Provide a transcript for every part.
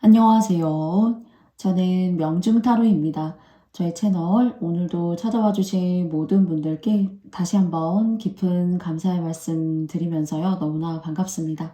안녕하세요. 저는 명중타로입니다. 저의 채널 오늘도 찾아와 주신 모든 분들께 다시 한번 깊은 감사의 말씀 드리면서요. 너무나 반갑습니다.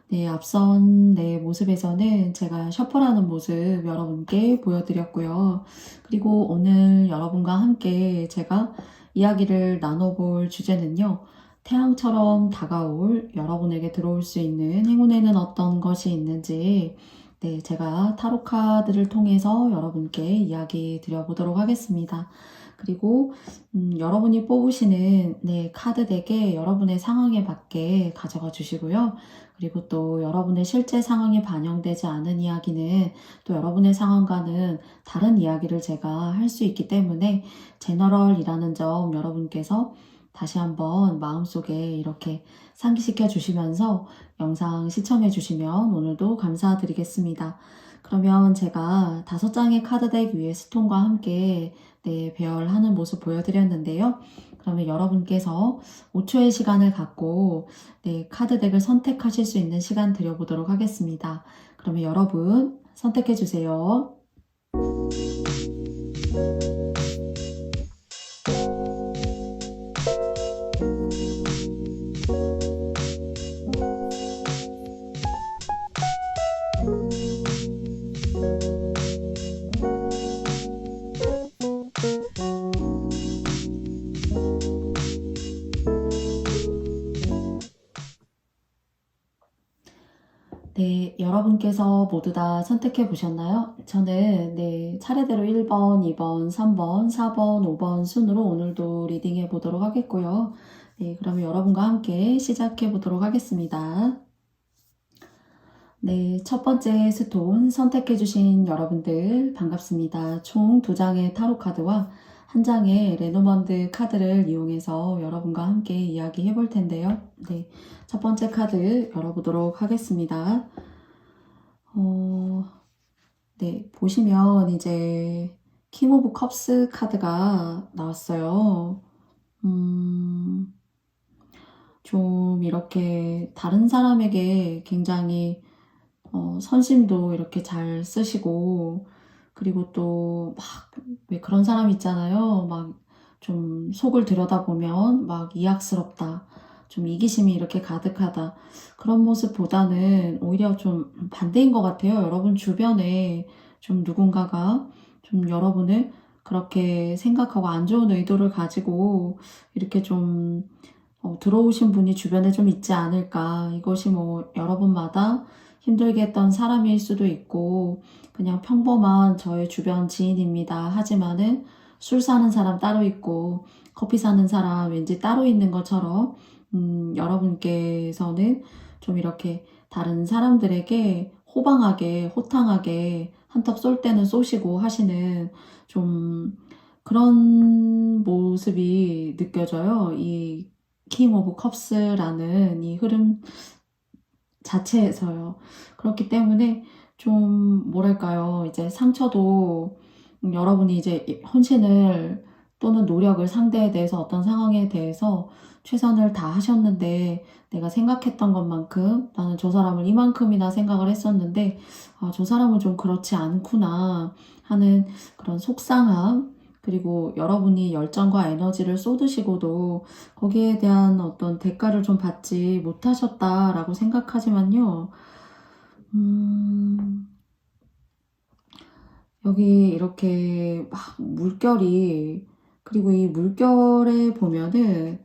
네, 앞선 내 모습에서는 제가 셔플하는 모습 여러분께 보여드렸고요. 그리고 오늘 여러분과 함께 제가 이야기를 나눠볼 주제는요. 태양처럼 다가올 여러분에게 들어올 수 있는 행운에는 어떤 것이 있는지 네, 제가 타로 카드를 통해서 여러분께 이야기 드려보도록 하겠습니다. 그리고 여러분이 뽑으시는 네, 카드 덱에 여러분의 상황에 맞게 가져가 주시고요. 그리고 또 여러분의 실제 상황에 반영되지 않은 이야기는 또 여러분의 상황과는 다른 이야기를 제가 할 수 있기 때문에 제너럴이라는 점 여러분께서 다시 한번 마음속에 이렇게 상기시켜 주시면서 영상 시청해 주시면 오늘도 감사드리겠습니다. 그러면 제가 5장의 카드덱 위에 스톤과 함께 네, 배열하는 모습 보여드렸는데요. 그러면 여러분께서 5초의 시간을 갖고 네, 카드덱을 선택하실 수 있는 시간 드려보도록 하겠습니다. 그러면 여러분 선택해 주세요. 네, 여러분께서 모두 다 선택해 보셨나요? 저는 네, 차례대로 1번, 2번, 3번, 4번, 5번 순으로 오늘도 리딩해 보도록 하겠고요. 네, 그러면 여러분과 함께 시작해 보도록 하겠습니다. 네, 첫 번째 스톤 선택해 주신 여러분들 반갑습니다. 총 2장의 타로 카드와 1장의 레노먼드 카드를 이용해서 여러분과 함께 이야기해 볼 텐데요. 네, 첫 번째 카드 열어보도록 하겠습니다. 네, 보시면 이제 킹 오브 컵스 카드가 나왔어요. 좀 이렇게 다른 사람에게 굉장히 선심도 이렇게 잘 쓰시고, 그리고 또 막 왜 그런 사람 있잖아요. 막 좀 속을 들여다보면 막 이악스럽다. 좀 이기심이 이렇게 가득하다. 그런 모습보다는 오히려 좀 반대인 것 같아요. 여러분 주변에 좀 누군가가 좀 여러분을 그렇게 생각하고 안 좋은 의도를 가지고 이렇게 좀 들어오신 분이 주변에 좀 있지 않을까. 이것이 뭐 여러분마다 힘들게 했던 사람일 수도 있고 그냥 평범한 저의 주변 지인입니다. 하지만은 술 사는 사람 따로 있고 커피 사는 사람 왠지 따로 있는 것처럼 여러분께서는 좀 이렇게 다른 사람들에게 호방하게 호탕하게 한턱 쏠 때는 쏘시고 하시는 좀 그런 모습이 느껴져요. 이 킹 오브 컵스라는 이 흐름 자체에서요. 그렇기 때문에 좀 뭐랄까요. 이제 상처도 여러분이 이제 헌신을 또는 노력을 상대에 대해서 어떤 상황에 대해서 최선을 다하셨는데 내가 생각했던 것만큼 나는 저 사람을 이만큼이나 생각을 했었는데 아, 저 사람은 좀 그렇지 않구나 하는 그런 속상함 그리고 여러분이 열정과 에너지를 쏟으시고도 거기에 대한 어떤 대가를 좀 받지 못하셨다라고 생각하지만요. 여기 이렇게 막 물결이, 그리고 이 물결에 보면은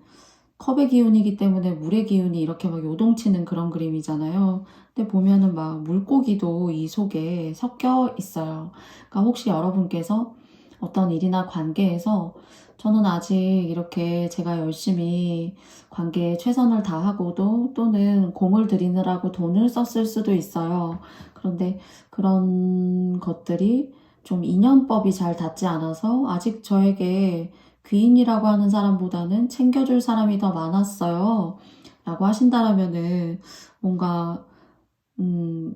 컵의 기운이기 때문에 물의 기운이 이렇게 막 요동치는 그런 그림이잖아요. 근데 보면은 막 물고기도 이 속에 섞여 있어요. 그러니까 혹시 여러분께서 어떤 일이나 관계에서 저는 아직 이렇게 제가 열심히 관계에 최선을 다하고도 또는 공을 들이느라고 돈을 썼을 수도 있어요. 그런데 그런 것들이 좀 인연법이 잘 닿지 않아서 아직 저에게 귀인이라고 하는 사람보다는 챙겨줄 사람이 더 많았어요. 라고 하신다라면은 뭔가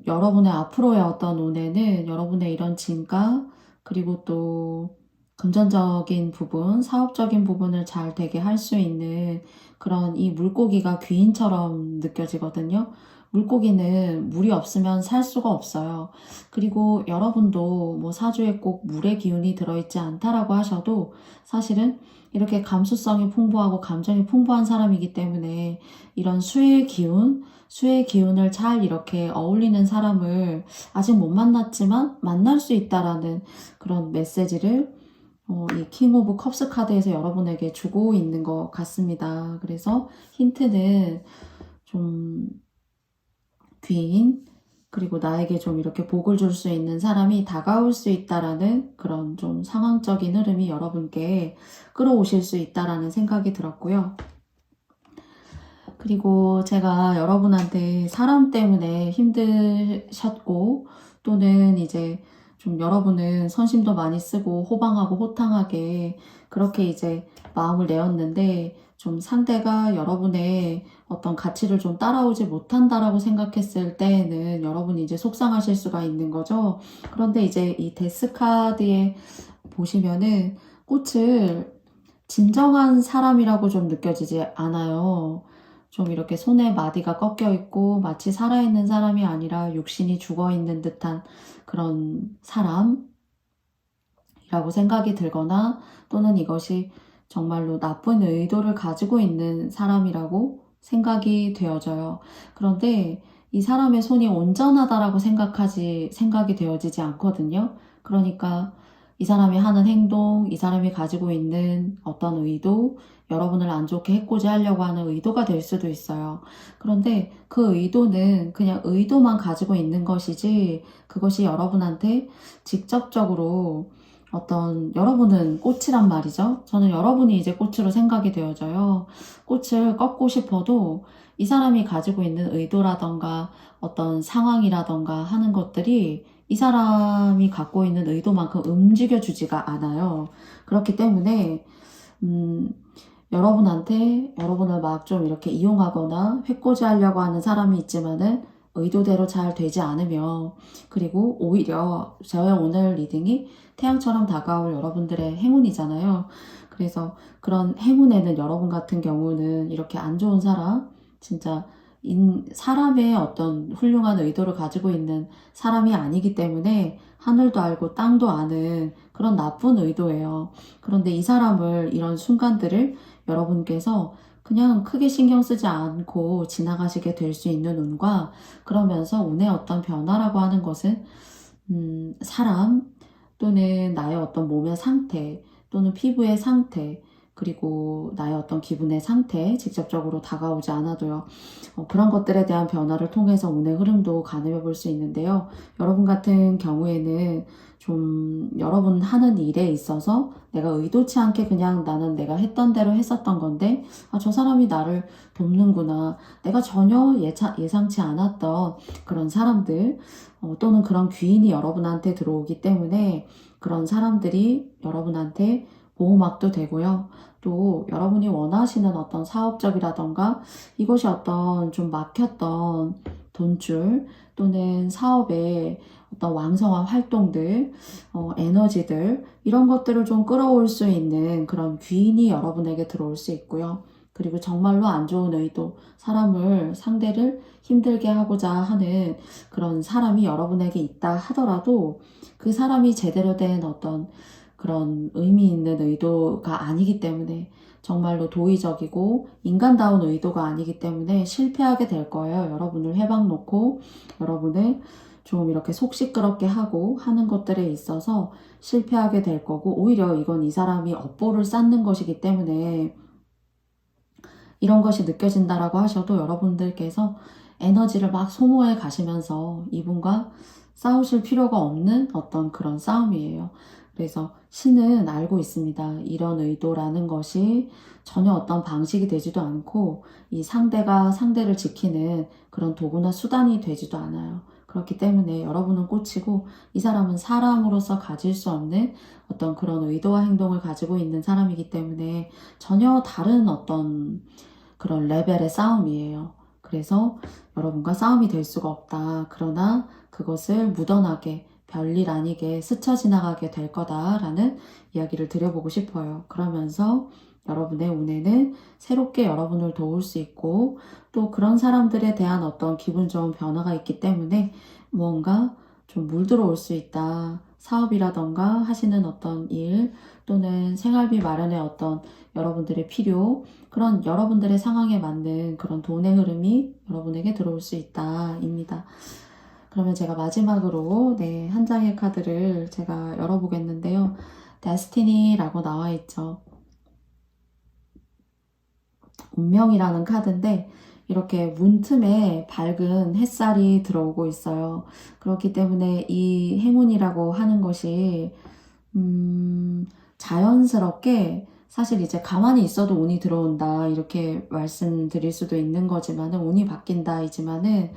여러분의 앞으로의 어떤 운에는 여러분의 이런 진가 그리고 또 금전적인 부분, 사업적인 부분을 잘 되게 할 수 있는 그런 이 물고기가 귀인처럼 느껴지거든요. 물고기는 물이 없으면 살 수가 없어요. 그리고 여러분도 뭐 사주에 꼭 물의 기운이 들어있지 않다라고 하셔도 사실은 이렇게 감수성이 풍부하고 감정이 풍부한 사람이기 때문에 이런 수의 기운을 잘 이렇게 어울리는 사람을 아직 못 만났지만 만날 수 있다라는 그런 메시지를 이 킹 오브 컵스 카드에서 여러분에게 주고 있는 것 같습니다. 그래서 힌트는 좀 귀인, 그리고 나에게 좀 이렇게 복을 줄 수 있는 사람이 다가올 수 있다라는 그런 좀 상황적인 흐름이 여러분께 끌어오실 수 있다라는 생각이 들었고요. 그리고 제가 여러분한테 사람 때문에 힘드셨고 또는 이제 좀 여러분은 선심도 많이 쓰고 호방하고 호탕하게 그렇게 이제 마음을 내었는데 좀 상대가 여러분의 어떤 가치를 좀 따라오지 못한다라고 생각했을 때에는 여러분이 이제 속상하실 수가 있는 거죠. 그런데 이제 이 데스 카드에 보시면은 꽃을 진정한 사람이라고 좀 느껴지지 않아요. 좀 이렇게 손에 마디가 꺾여 있고 마치 살아있는 사람이 아니라 육신이 죽어 있는 듯한 그런 사람이라고 생각이 들거나 또는 이것이 정말로 나쁜 의도를 가지고 있는 사람이라고 생각이 되어져요. 그런데 이 사람의 손이 온전하다라고 생각이 되어지지 않거든요. 그러니까 이 사람이 하는 행동, 이 사람이 가지고 있는 어떤 의도, 여러분을 안 좋게 해코지 하려고 하는 의도가 될 수도 있어요. 그런데 그 의도는 그냥 의도만 가지고 있는 것이지 그것이 여러분한테 직접적으로 여러분은 꽃이란 말이죠. 저는 여러분이 이제 꽃으로 생각이 되어져요. 꽃을 꺾고 싶어도 이 사람이 가지고 있는 의도라던가 어떤 상황이라던가 하는 것들이 이 사람이 갖고 있는 의도만큼 움직여주지가 않아요. 그렇기 때문에 여러분을 막 좀 이렇게 이용하거나 해코지하려고 하는 사람이 있지만은 의도대로 잘 되지 않으며 그리고 오히려 저의 오늘 리딩이 태양처럼 다가올 여러분들의 행운이잖아요. 그래서 그런 행운에는 여러분 같은 경우는 이렇게 안 좋은 사람, 진짜 사람의 어떤 훌륭한 의도를 가지고 있는 사람이 아니기 때문에 하늘도 알고 땅도 아는 그런 나쁜 의도예요. 그런데 이 사람을 이런 순간들을 여러분께서 그냥 크게 신경 쓰지 않고 지나가시게 될 수 있는 운과 그러면서 운의 어떤 변화라고 하는 것은 사람 또는 나의 어떤 몸의 상태 또는 피부의 상태 그리고 나의 어떤 기분의 상태 직접적으로 다가오지 않아도요. 그런 것들에 대한 변화를 통해서 운의 흐름도 가늠해 볼 수 있는데요. 여러분 같은 경우에는 좀 여러분 하는 일에 있어서 내가 의도치 않게 그냥 나는 내가 했던 대로 했었던 건데 저 사람이 나를 돕는구나. 내가 전혀 예상치 않았던 그런 사람들 또는 그런 귀인이 여러분한테 들어오기 때문에 그런 사람들이 여러분한테 보호막도 되고요. 또 여러분이 원하시는 어떤 사업적이라던가 이것이 어떤 좀 막혔던 돈줄 또는 사업의 어떤 왕성한 활동들, 에너지들 이런 것들을 좀 끌어올 수 있는 그런 귀인이 여러분에게 들어올 수 있고요. 그리고 정말로 안 좋은 의도, 상대를 힘들게 하고자 하는 그런 사람이 여러분에게 있다 하더라도 그 사람이 제대로 된 어떤 그런 의미 있는 의도가 아니기 때문에 정말로 도의적이고 인간다운 의도가 아니기 때문에 실패하게 될 거예요. 여러분을 해방 놓고 여러분을 좀 이렇게 속 시끄럽게 하고 하는 것들에 있어서 실패하게 될 거고 오히려 이건 이 사람이 업보를 쌓는 것이기 때문에 이런 것이 느껴진다라고 하셔도 여러분들께서 에너지를 막 소모해 가시면서 이분과 싸우실 필요가 없는 어떤 그런 싸움이에요. 그래서 신은 알고 있습니다. 이런 의도라는 것이 전혀 어떤 방식이 되지도 않고 이 상대가 상대를 지키는 그런 도구나 수단이 되지도 않아요. 그렇기 때문에 여러분은 꽂히고 이 사람은 사람으로서 가질 수 없는 어떤 그런 의도와 행동을 가지고 있는 사람이기 때문에 전혀 다른 어떤 그런 레벨의 싸움이에요. 그래서 여러분과 싸움이 될 수가 없다. 그러나 그것을 무던하게 별일 아니게 스쳐 지나가게 될 거다라는 이야기를 드려보고 싶어요. 그러면서 여러분의 운에는 새롭게 여러분을 도울 수 있고 또 그런 사람들에 대한 어떤 기분 좋은 변화가 있기 때문에 무언가 좀 물들어올 수 있다. 사업이라던가 하시는 어떤 일 또는 생활비 마련의 어떤 여러분들의 필요 그런 여러분들의 상황에 맞는 그런 돈의 흐름이 여러분에게 들어올 수 있다 입니다. 그러면 제가 마지막으로 한 장의 카드를 제가 열어보겠는데요. 데스티니라고 나와 있죠. 운명이라는 카드인데 이렇게 문틈에 밝은 햇살이 들어오고 있어요. 그렇기 때문에 이 행운이라고 하는 것이 자연스럽게 사실 이제 가만히 있어도 운이 들어온다 이렇게 말씀드릴 수도 있는 거지만은 운이 바뀐다이지만은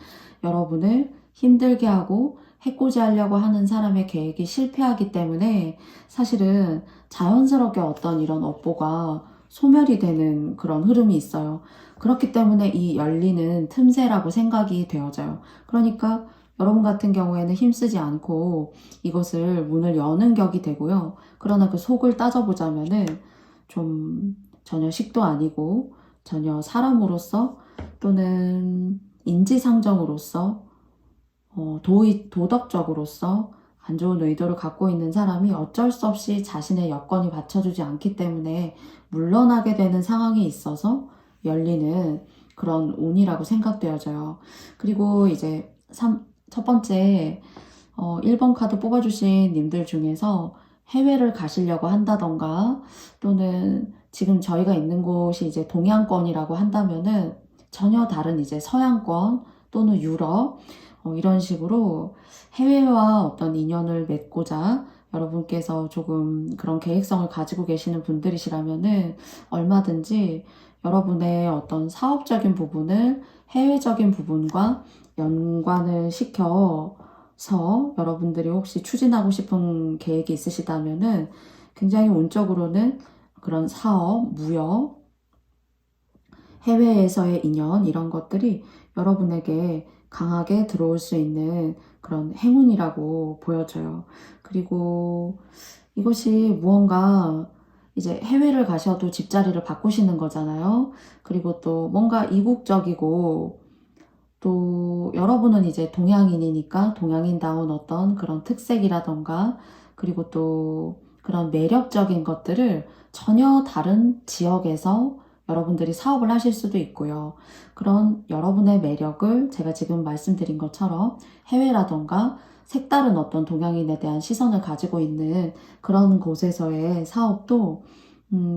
여러분을 힘들게 하고 해코지 하려고 하는 사람의 계획이 실패하기 때문에 사실은 자연스럽게 어떤 이런 업보가 소멸이 되는 그런 흐름이 있어요. 그렇기 때문에 이 열리는 틈새라고 생각이 되어져요. 그러니까 여러분 같은 경우에는 힘쓰지 않고 이것을 문을 여는 격이 되고요. 그러나 그 속을 따져보자면은 좀 전혀 식도 아니고 전혀 사람으로서 또는 인지상정으로서 도덕적으로서 안 좋은 의도를 갖고 있는 사람이 어쩔 수 없이 자신의 여건이 받쳐주지 않기 때문에 물러나게 되는 상황이 있어서 열리는 그런 운이라고 생각되어져요. 그리고 이제 첫 번째 1번 카드 뽑아주신 님들 중에서 해외를 가시려고 한다던가 또는 지금 저희가 있는 곳이 이제 동양권이라고 한다면은 전혀 다른 이제 서양권 또는 유럽 이런 식으로 해외와 어떤 인연을 맺고자 여러분께서 조금 그런 계획성을 가지고 계시는 분들이시라면은 얼마든지 여러분의 어떤 사업적인 부분을 해외적인 부분과 연관을 시켜서 여러분들이 혹시 추진하고 싶은 계획이 있으시다면은 굉장히 운적으로는 그런 사업, 무역, 해외에서의 인연 이런 것들이 여러분에게 강하게 들어올 수 있는 그런 행운이라고 보여져요. 그리고 이것이 무언가 이제 해외를 가셔도 집자리를 바꾸시는 거잖아요. 그리고 또 뭔가 이국적이고 또 여러분은 이제 동양인이니까 동양인다운 어떤 그런 특색이라던가 그리고 또 그런 매력적인 것들을 전혀 다른 지역에서 여러분들이 사업을 하실 수도 있고요. 그런 여러분의 매력을 제가 지금 말씀드린 것처럼 해외라던가 색다른 어떤 동양인에 대한 시선을 가지고 있는 그런 곳에서의 사업도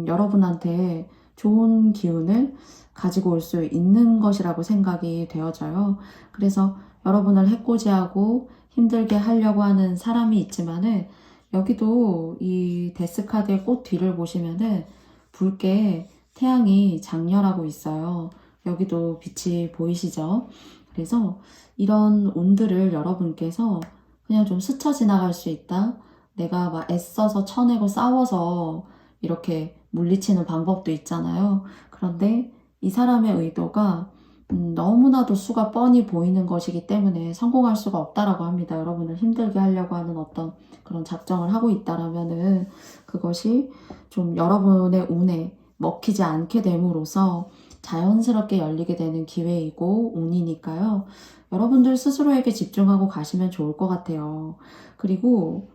여러분한테 좋은 기운을 가지고 올 수 있는 것이라고 생각이 되어져요. 그래서 여러분을 해코지하고 힘들게 하려고 하는 사람이 있지만은 여기도 이 데스카드의 꽃 뒤를 보시면은 붉게 태양이 장렬하고 있어요. 여기도 빛이 보이시죠? 그래서 이런 운들을 여러분께서 그냥 좀 스쳐 지나갈 수 있다. 내가 막 애써서 쳐내고 싸워서 이렇게 물리치는 방법도 있잖아요. 그런데 이 사람의 의도가 너무나도 수가 뻔히 보이는 것이기 때문에 성공할 수가 없다라고 합니다. 여러분을 힘들게 하려고 하는 어떤 그런 작정을 하고 있다라면은 그것이 좀 여러분의 운에 먹히지 않게 됨으로써 자연스럽게 열리게 되는 기회이고 운이니까요. 여러분들 스스로에게 집중하고 가시면 좋을 것 같아요. 그리고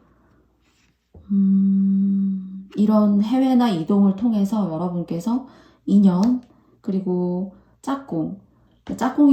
이런 해외나 이동을 통해서 여러분께서 인연 그리고 짝꿍이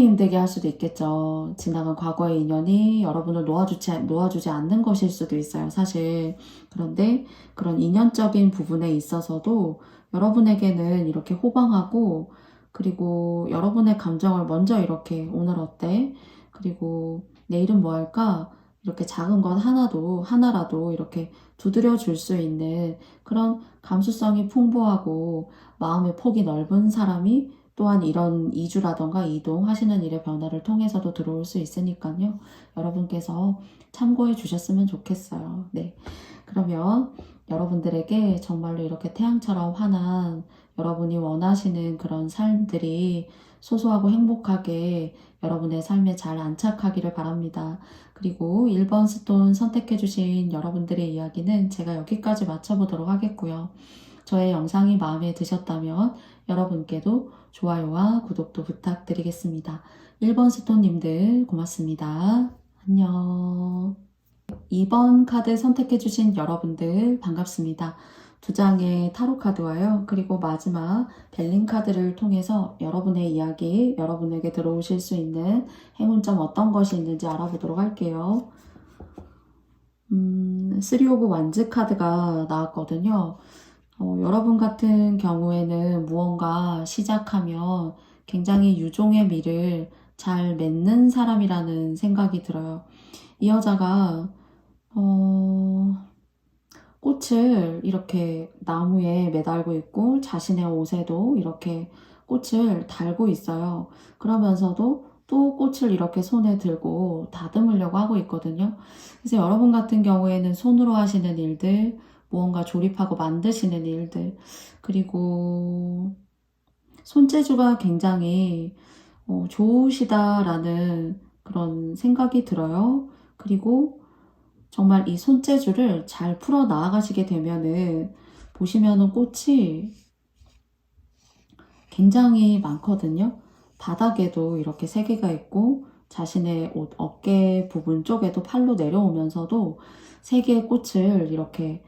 힘들게 할 수도 있겠죠. 지나간 과거의 인연이 여러분을 놓아주지 않는 것일 수도 있어요, 사실. 그런데 그런 인연적인 부분에 있어서도 여러분에게는 이렇게 호방하고 그리고 여러분의 감정을 먼저 이렇게 오늘 어때? 그리고 내일은 뭐 할까? 이렇게 작은 것 하나라도 이렇게 두드려 줄 수 있는 그런 감수성이 풍부하고 마음의 폭이 넓은 사람이 또한 이런 이주라던가 이동하시는 일의 변화를 통해서도 들어올 수 있으니까요. 여러분께서 참고해 주셨으면 좋겠어요. 네. 그러면 여러분들에게 정말로 이렇게 태양처럼 환한 여러분이 원하시는 그런 삶들이 소소하고 행복하게 여러분의 삶에 잘 안착하기를 바랍니다. 그리고 1번 스톤 선택해주신 여러분들의 이야기는 제가 여기까지 마쳐보도록 하겠고요. 저의 영상이 마음에 드셨다면 여러분께도 좋아요와 구독도 부탁드리겠습니다. 1번 스톤님들 고맙습니다. 안녕. 2번 카드 선택해주신 여러분들 반갑습니다. 두 장의 타로 카드와요. 그리고 마지막 벨링 카드를 통해서 여러분의 이야기, 여러분에게 들어오실 수 있는 행운점 어떤 것이 있는지 알아보도록 할게요. 3 오브 완즈 카드가 나왔거든요. 여러분 같은 경우에는 무언가 시작하면 굉장히 유종의 미를 잘 맺는 사람이라는 생각이 들어요. 이 여자가 꽃을 이렇게 나무에 매달고 있고 자신의 옷에도 이렇게 꽃을 달고 있어요. 그러면서도 또 꽃을 이렇게 손에 들고 다듬으려고 하고 있거든요. 그래서 여러분 같은 경우에는 손으로 하시는 일들, 무언가 조립하고 만드시는 일들, 그리고 손재주가 굉장히 좋으시다라는 그런 생각이 들어요. 그리고 정말 이 손재주를 잘 풀어 나아가시게 되면은 보시면은 꽃이 굉장히 많거든요. 바닥에도 이렇게 3개가 있고 자신의 옷 어깨 부분 쪽에도 팔로 내려오면서도 3개의 꽃을 이렇게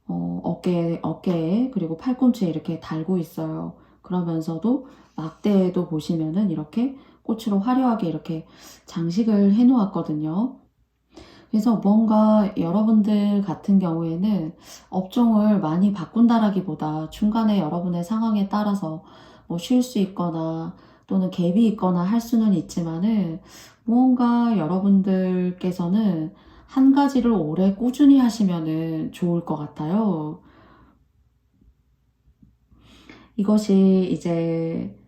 어깨에 그리고 팔꿈치에 이렇게 달고 있어요. 그러면서도 막대에도 보시면은 이렇게 꽃으로 화려하게 이렇게 장식을 해 놓았거든요. 그래서 뭔가 여러분들 같은 경우에는 업종을 많이 바꾼다라기보다 중간에 여러분의 상황에 따라서 뭐 쉴 수 있거나 또는 갭이 있거나 할 수는 있지만은 무언가 여러분들께서는 한 가지를 오래 꾸준히 하시면은 좋을 것 같아요. 이것이 이제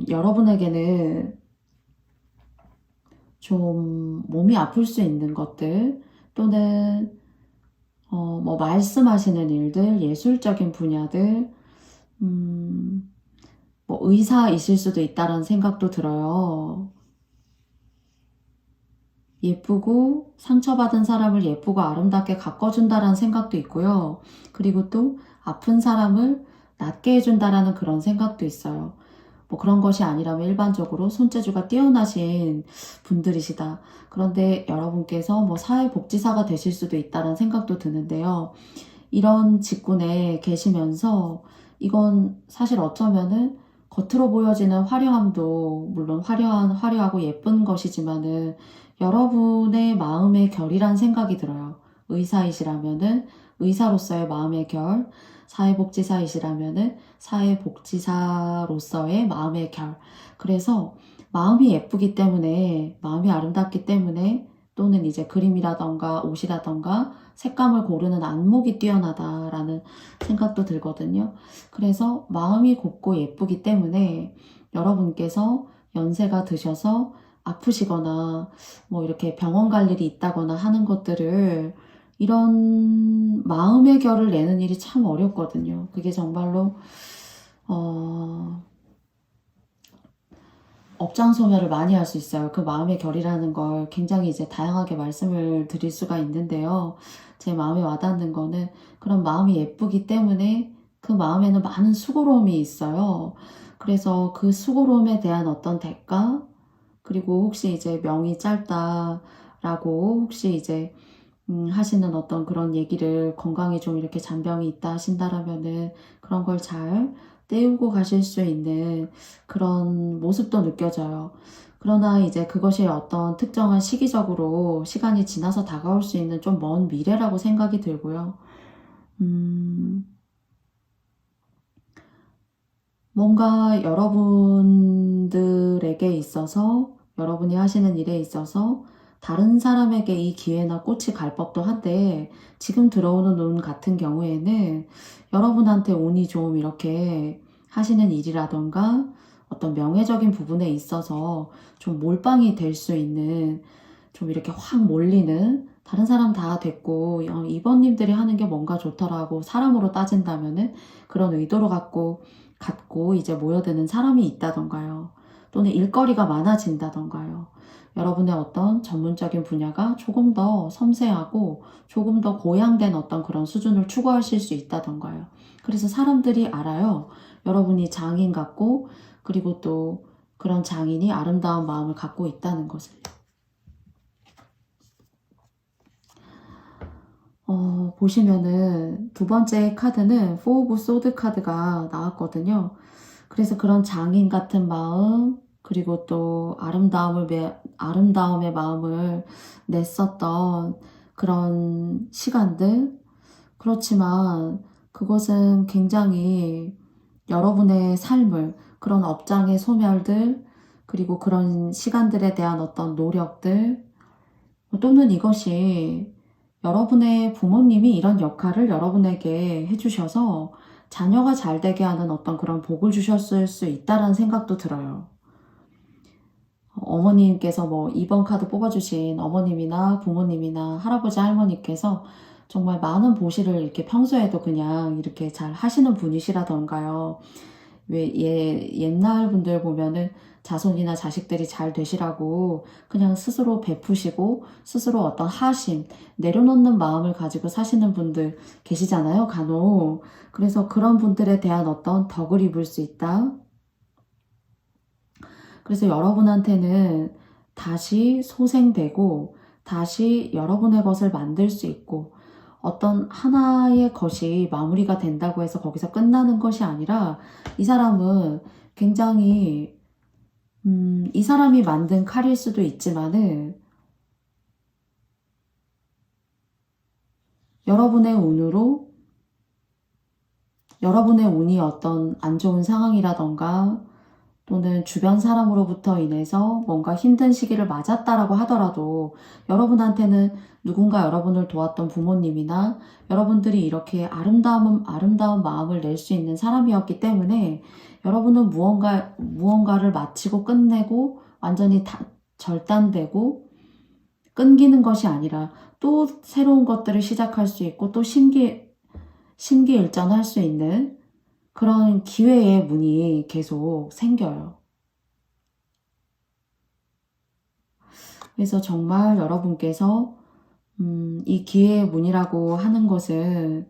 여러분에게는 좀 몸이 아플 수 있는 것들 또는 뭐 말씀하시는 일들, 예술적인 분야들, 뭐 의사이실 수도 있다는 생각도 들어요. 예쁘고 상처받은 사람을 예쁘고 아름답게 가꿔준다라는 생각도 있고요. 그리고 또 아픈 사람을 낫게 해준다라는 그런 생각도 있어요. 뭐 그런 것이 아니라면 일반적으로 손재주가 뛰어나신 분들이시다. 그런데 여러분께서 뭐 사회복지사가 되실 수도 있다는 생각도 드는데요. 이런 직군에 계시면서 이건 사실 어쩌면은 겉으로 보여지는 화려함도 물론 화려하고 예쁜 것이지만은 여러분의 마음의 결이란 생각이 들어요. 의사이시라면은 의사로서의 마음의 결, 사회복지사이시라면은 사회복지사로서의 마음의 결. 그래서 마음이 예쁘기 때문에, 마음이 아름답기 때문에 또는 이제 그림이라던가 옷이라던가 색감을 고르는 안목이 뛰어나다라는 생각도 들거든요. 그래서 마음이 곱고 예쁘기 때문에 여러분께서 연세가 드셔서 아프시거나 뭐 이렇게 병원 갈 일이 있다거나 하는 것들을 이런 마음의 결을 내는 일이 참 어렵거든요. 그게 정말로 업장소멸을 많이 할 수 있어요. 그 마음의 결이라는 걸 굉장히 이제 다양하게 말씀을 드릴 수가 있는데요. 제 마음에 와닿는 거는 그런 마음이 예쁘기 때문에 그 마음에는 많은 수고로움이 있어요. 그래서 그 수고로움에 대한 어떤 대가, 그리고 혹시 이제 명이 짧다라고 혹시 이제 하시는 어떤 그런 얘기를 건강에 좀 이렇게 잔병이 있다 하신다라면은 그런 걸 잘 때우고 가실 수 있는 그런 모습도 느껴져요. 그러나 이제 그것이 어떤 특정한 시기적으로 시간이 지나서 다가올 수 있는 좀 먼 미래라고 생각이 들고요. 뭔가 여러분들에게 있어서, 여러분이 하시는 일에 있어서 다른 사람에게 이 기회나 꽃이 갈 법도 한데, 지금 들어오는 운 같은 경우에는 여러분한테 운이 좀 이렇게 하시는 일이라던가 어떤 명예적인 부분에 있어서 좀 몰빵이 될 수 있는, 좀 이렇게 확 몰리는, 다른 사람 다 됐고 이번님들이 하는 게 뭔가 좋더라고 사람으로 따진다면은 그런 의도로 갖고 이제 모여드는 사람이 있다던가요. 또는 일거리가 많아진다던가요. 여러분의 어떤 전문적인 분야가 조금 더 섬세하고 조금 더 고양된 어떤 그런 수준을 추구하실 수 있다던가요. 그래서 사람들이 알아요. 여러분이 장인 같고, 그리고 또 그런 장인이 아름다운 마음을 갖고 있다는 것을. 보시면은 두 번째 카드는 포 오브 소드 카드가 나왔거든요. 그래서 그런 장인 같은 마음, 그리고 또 아름다움의 마음을 냈었던 그런 시간들. 그렇지만 그것은 굉장히 여러분의 삶을, 그런 업장의 소멸들, 그리고 그런 시간들에 대한 어떤 노력들, 또는 이것이 여러분의 부모님이 이런 역할을 여러분에게 해주셔서 자녀가 잘 되게 하는 어떤 그런 복을 주셨을 수 있다라는 생각도 들어요. 어머님께서 뭐 2번 카드 뽑아주신 어머님이나 부모님이나 할아버지 할머니께서 정말 많은 보시를 이렇게 평소에도 그냥 이렇게 잘 하시는 분이시라던가요. 왜 옛날 분들 보면은 자손이나 자식들이 잘 되시라고 그냥 스스로 베푸시고 스스로 어떤 하심, 내려놓는 마음을 가지고 사시는 분들 계시잖아요, 간혹. 그래서 그런 분들에 대한 어떤 덕을 입을 수 있다. 그래서 여러분한테는 다시 소생되고 다시 여러분의 것을 만들 수 있고, 어떤 하나의 것이 마무리가 된다고 해서 거기서 끝나는 것이 아니라, 이 사람은 굉장히 이 사람이 만든 칼일 수도 있지만은 여러분의 운으로, 여러분의 운이 어떤 안 좋은 상황이라던가 또는 주변 사람으로부터 인해서 뭔가 힘든 시기를 맞았다라고 하더라도, 여러분한테는 누군가 여러분을 도왔던 부모님이나 여러분들이 이렇게 아름다운 마음을 낼 수 있는 사람이었기 때문에, 여러분은 무언가를 마치고 끝내고 완전히 절단되고 끊기는 것이 아니라 또 새로운 것들을 시작할 수 있고 또 심기일전할 수 있는 그런 기회의 문이 계속 생겨요. 그래서 정말 여러분께서 이 기회의 문이라고 하는 것은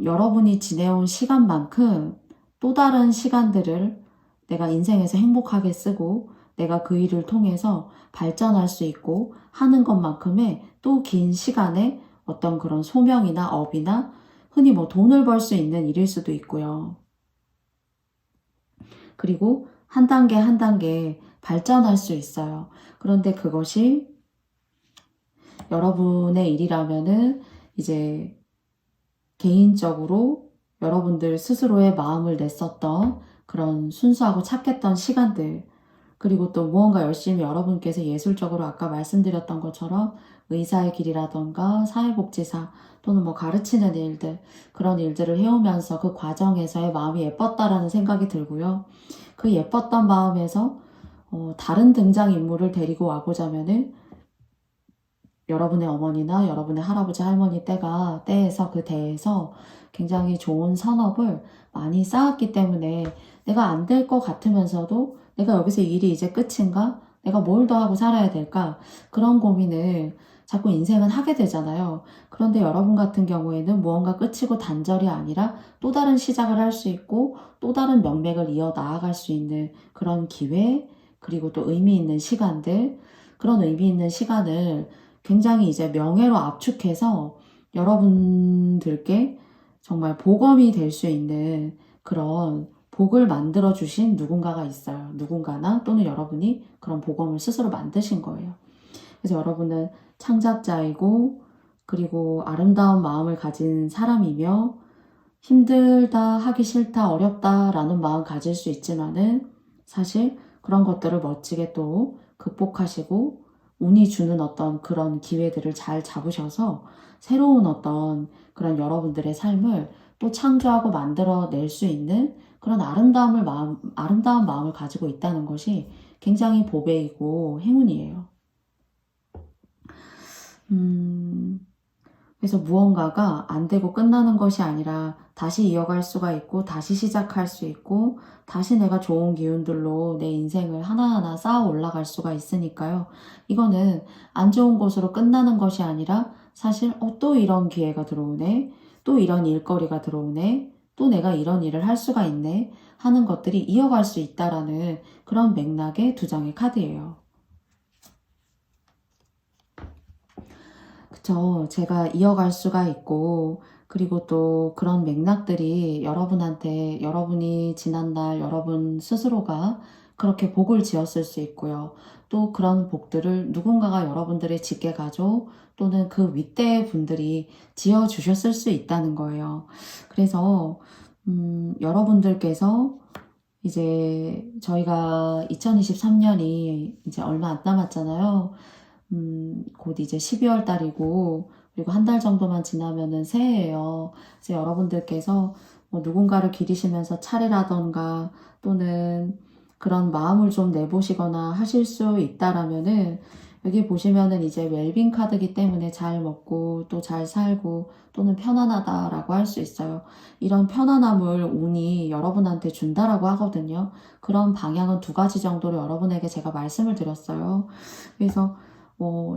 여러분이 지내온 시간만큼 또 다른 시간들을 내가 인생에서 행복하게 쓰고 내가 그 일을 통해서 발전할 수 있고 하는 것만큼의 또 긴 시간에 어떤 그런 소명이나 업이나 흔히 뭐 돈을 벌 수 있는 일일 수도 있고요. 그리고 한 단계 한 단계 발전할 수 있어요. 그런데 그것이 여러분의 일이라면은 이제 개인적으로 여러분들 스스로의 마음을 냈었던 그런 순수하고 착했던 시간들, 그리고 또 무언가 열심히 여러분께서 예술적으로 아까 말씀드렸던 것처럼 의사의 길이라던가 사회복지사 또는 뭐 가르치는 일들, 그런 일들을 해오면서 그 과정에서의 마음이 예뻤다라는 생각이 들고요. 그 예뻤던 마음에서 다른 등장인물을 데리고 와보자면은 여러분의 어머니나 여러분의 할아버지 할머니 때에서 그 대에서 굉장히 좋은 산업을 많이 쌓았기 때문에 내가 안 될 것 같으면서도 내가 여기서 일이 이제 끝인가? 내가 뭘 더 하고 살아야 될까? 그런 고민을 자꾸 인생은 하게 되잖아요. 그런데 여러분 같은 경우에는 무언가 끝이고 단절이 아니라 또 다른 시작을 할 수 있고 또 다른 명맥을 이어 나아갈 수 있는 그런 기회, 그리고 또 의미 있는 시간들, 그런 의미 있는 시간을 굉장히 이제 명예로 압축해서 여러분들께 정말 복음이 될 수 있는 그런 복을 만들어주신 누군가가 있어요. 누군가나 또는 여러분이 그런 복음을 스스로 만드신 거예요. 그래서 여러분은 창작자이고, 그리고 아름다운 마음을 가진 사람이며 힘들다, 하기 싫다, 어렵다 라는 마음 가질 수 있지만은 사실 그런 것들을 멋지게 또 극복하시고 운이 주는 어떤 그런 기회들을 잘 잡으셔서 새로운 어떤 그런 여러분들의 삶을 또 창조하고 만들어낼 수 있는 그런 아름다운 마음을 가지고 있다는 것이 굉장히 보배이고 행운이에요. 그래서 무언가가 안 되고 끝나는 것이 아니라 다시 이어갈 수가 있고 다시 시작할 수 있고 다시 내가 좋은 기운들로 내 인생을 하나하나 쌓아 올라갈 수가 있으니까요. 이거는 안 좋은 것으로 끝나는 것이 아니라 사실 또 이런 기회가 들어오네. 또 이런 일거리가 들어오네. 또 내가 이런 일을 할 수가 있네. 하는 것들이 이어갈 수 있다라는 그런 맥락의 두 장의 카드예요. 그쵸. 제가 이어갈 수가 있고, 그리고 또 그런 맥락들이 여러분한테, 여러분이 지난날 여러분 스스로가 그렇게 복을 지었을 수 있고요. 또 그런 복들을 누군가가 여러분들의 직계 가족 또는 그 윗대 분들이 지어주셨을 수 있다는 거예요. 그래서, 여러분들께서 이제 저희가 2023년이 이제 얼마 안 남았잖아요. 곧 이제 12월 달이고, 그리고 한 달 정도만 지나면은 새해예요. 그래서 여러분들께서 뭐 누군가를 기리시면서 차례라던가 또는 그런 마음을 좀 내보시거나 하실 수 있다라면은 여기 보시면은 이제 웰빙 카드기 때문에 잘 먹고 또 잘 살고 또는 편안하다라고 할 수 있어요. 이런 편안함을 운이 여러분한테 준다라고 하거든요. 그런 방향은 두 가지 정도로 여러분에게 제가 말씀을 드렸어요. 그래서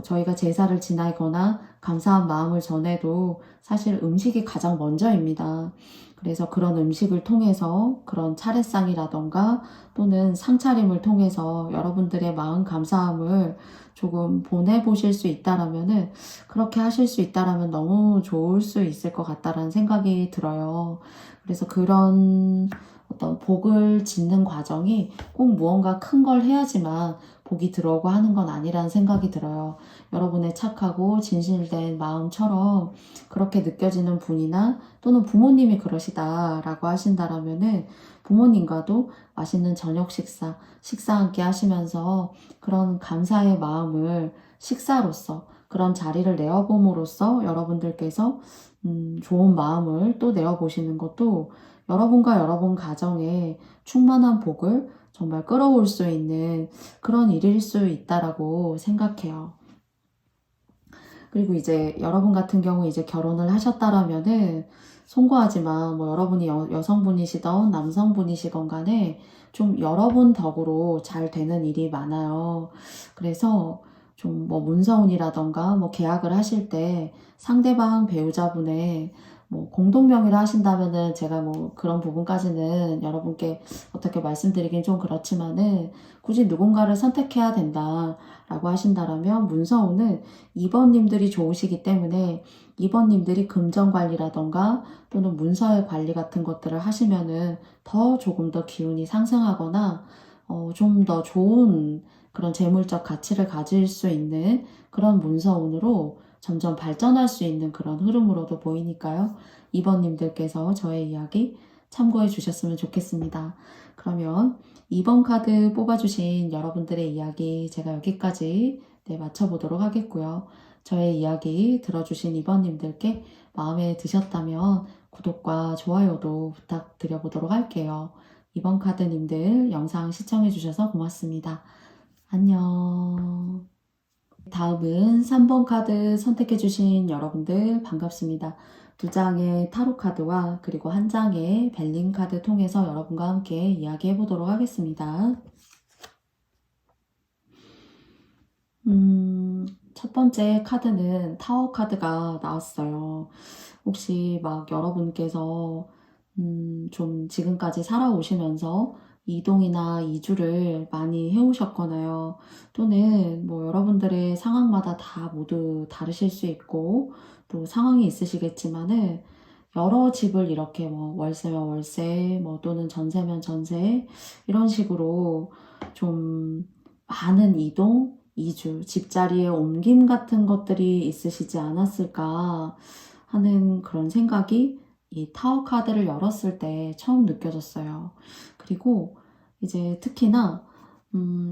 저희가 제사를 지나거나 감사한 마음을 전해도 사실 음식이 가장 먼저입니다. 그래서 그런 음식을 통해서 그런 차례상이라던가 또는 상차림을 통해서 여러분들의 마음 감사함을 조금 보내보실 수 있다라면은 그렇게 하실 수 있다라면 너무 좋을 수 있을 것 같다라는 생각이 들어요. 그래서 그런 어떤 복을 짓는 과정이 꼭 무언가 큰 걸 해야지만 복이 들어오고 하는 건 아니라는 생각이 들어요. 여러분의 착하고 진실된 마음처럼 그렇게 느껴지는 분이나 또는 부모님이 그러시다라고 하신다라면은 부모님과도 맛있는 저녁 식사 함께 하시면서 그런 감사의 마음을 식사로서 그런 자리를 내어봄으로써 여러분들께서 좋은 마음을 또 내어보시는 것도 여러분과 여러분 가정에 충만한 복을 정말 끌어올 수 있는 그런 일일 수 있다라고 생각해요. 그리고 이제 여러분 같은 경우 이제 결혼을 하셨다라면은 송구하지만 뭐 여러분이 여성분이시던 남성분이시건 간에 좀 여러분 덕으로 잘 되는 일이 많아요. 그래서 좀 뭐 문서운이라던가 뭐 계약을 하실 때 상대방 배우자분의 뭐 공동명의를 하신다면은 제가 뭐 그런 부분까지는 여러분께 어떻게 말씀드리긴 좀 그렇지만은 굳이 누군가를 선택해야 된다라고 하신다라면 문서운은 2번님들이 좋으시기 때문에 2번님들이 금전관리라던가 또는 문서의 관리 같은 것들을 하시면은 조금 더 기운이 상승하거나 좀 더 좋은 그런 재물적 가치를 가질 수 있는 그런 문서운으로 점점 발전할 수 있는 그런 흐름으로도 보이니까요. 2번님들께서 저의 이야기 참고해 주셨으면 좋겠습니다. 그러면 2번 카드 뽑아주신 여러분들의 이야기 제가 여기까지 맞춰보도록 하겠고요. 저의 이야기 들어주신 2번님들께 마음에 드셨다면 구독과 좋아요도 부탁드려보도록 할게요. 2번 카드님들 영상 시청해주셔서 고맙습니다. 안녕. 다음은 3번 카드 선택해주신 여러분들 반갑습니다. 2장의 타로 카드와 그리고 1장의 벨링 카드 통해서 여러분과 함께 이야기해보도록 하겠습니다. 첫 번째 카드는 타워 카드가 나왔어요. 혹시 막 여러분께서 좀 지금까지 살아오시면서 이동이나 이주를 많이 해오셨거나요. 또는 뭐 여러분들의 상황마다 다 모두 다르실 수 있고 또 상황이 있으시겠지만은 여러 집을 이렇게 뭐 월세면 월세, 뭐 또는 전세면 전세 이런 식으로 좀 많은 이동, 이주, 집자리의 옮김 같은 것들이 있으시지 않았을까 하는 그런 생각이 이 타워 카드를 열었을 때 처음 느껴졌어요. 그리고 이제 특히나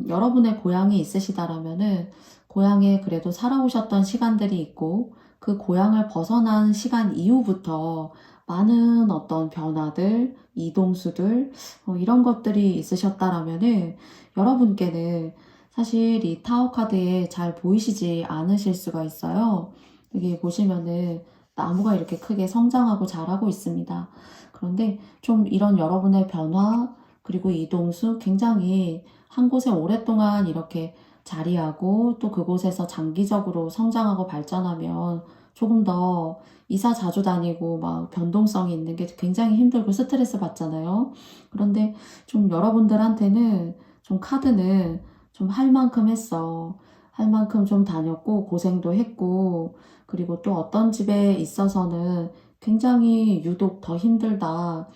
여러분의 고향이 있으시다라면은 고향에 그래도 살아오셨던 시간들이 있고 그 고향을 벗어난 시간 이후부터 많은 어떤 변화들, 이동수들 이런 것들이 있으셨다라면은 여러분께는 사실 이 타워 카드에 잘 보이시지 않으실 수가 있어요. 여기 보시면은 나무가 이렇게 크게 성장하고 자라고 있습니다. 그런데 좀 이런 여러분의 변화 그리고 이동수 굉장히 한 곳에 오랫동안 이렇게 자리하고 또 그곳에서 장기적으로 성장하고 발전하면 조금 더 이사 자주 다니고 막 변동성이 있는 게 굉장히 힘들고 스트레스 받잖아요. 그런데 좀 여러분들한테는 좀 카드는 좀 할 만큼 했어. 할 만큼 좀 다녔고 고생도 했고 그리고 또 어떤 집에 있어서는 굉장히 유독 더 힘들다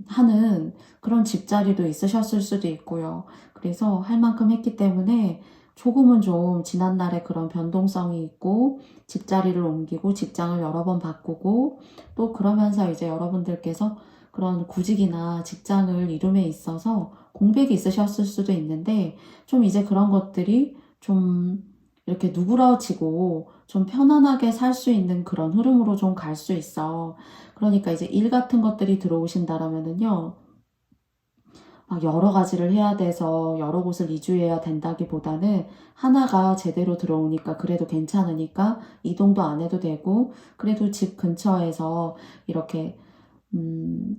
하는 그런 집자리도 있으셨을 수도 있고요. 그래서 할 만큼 했기 때문에 조금은 좀 지난날의 그런 변동성이 있고 집자리를 옮기고 직장을 여러 번 바꾸고 또 그러면서 이제 여러분들께서 그런 구직이나 직장을 이룸에 있어서 공백이 있으셨을 수도 있는데 좀 이제 그런 것들이 좀 이렇게 누그러지고 좀 편안하게 살 수 있는 그런 흐름으로 좀 갈 수 있어. 그러니까 이제 일 같은 것들이 들어오신다라면은요. 막 여러 가지를 해야 돼서 여러 곳을 이주해야 된다기보다는 하나가 제대로 들어오니까 그래도 괜찮으니까 이동도 안 해도 되고 그래도 집 근처에서 이렇게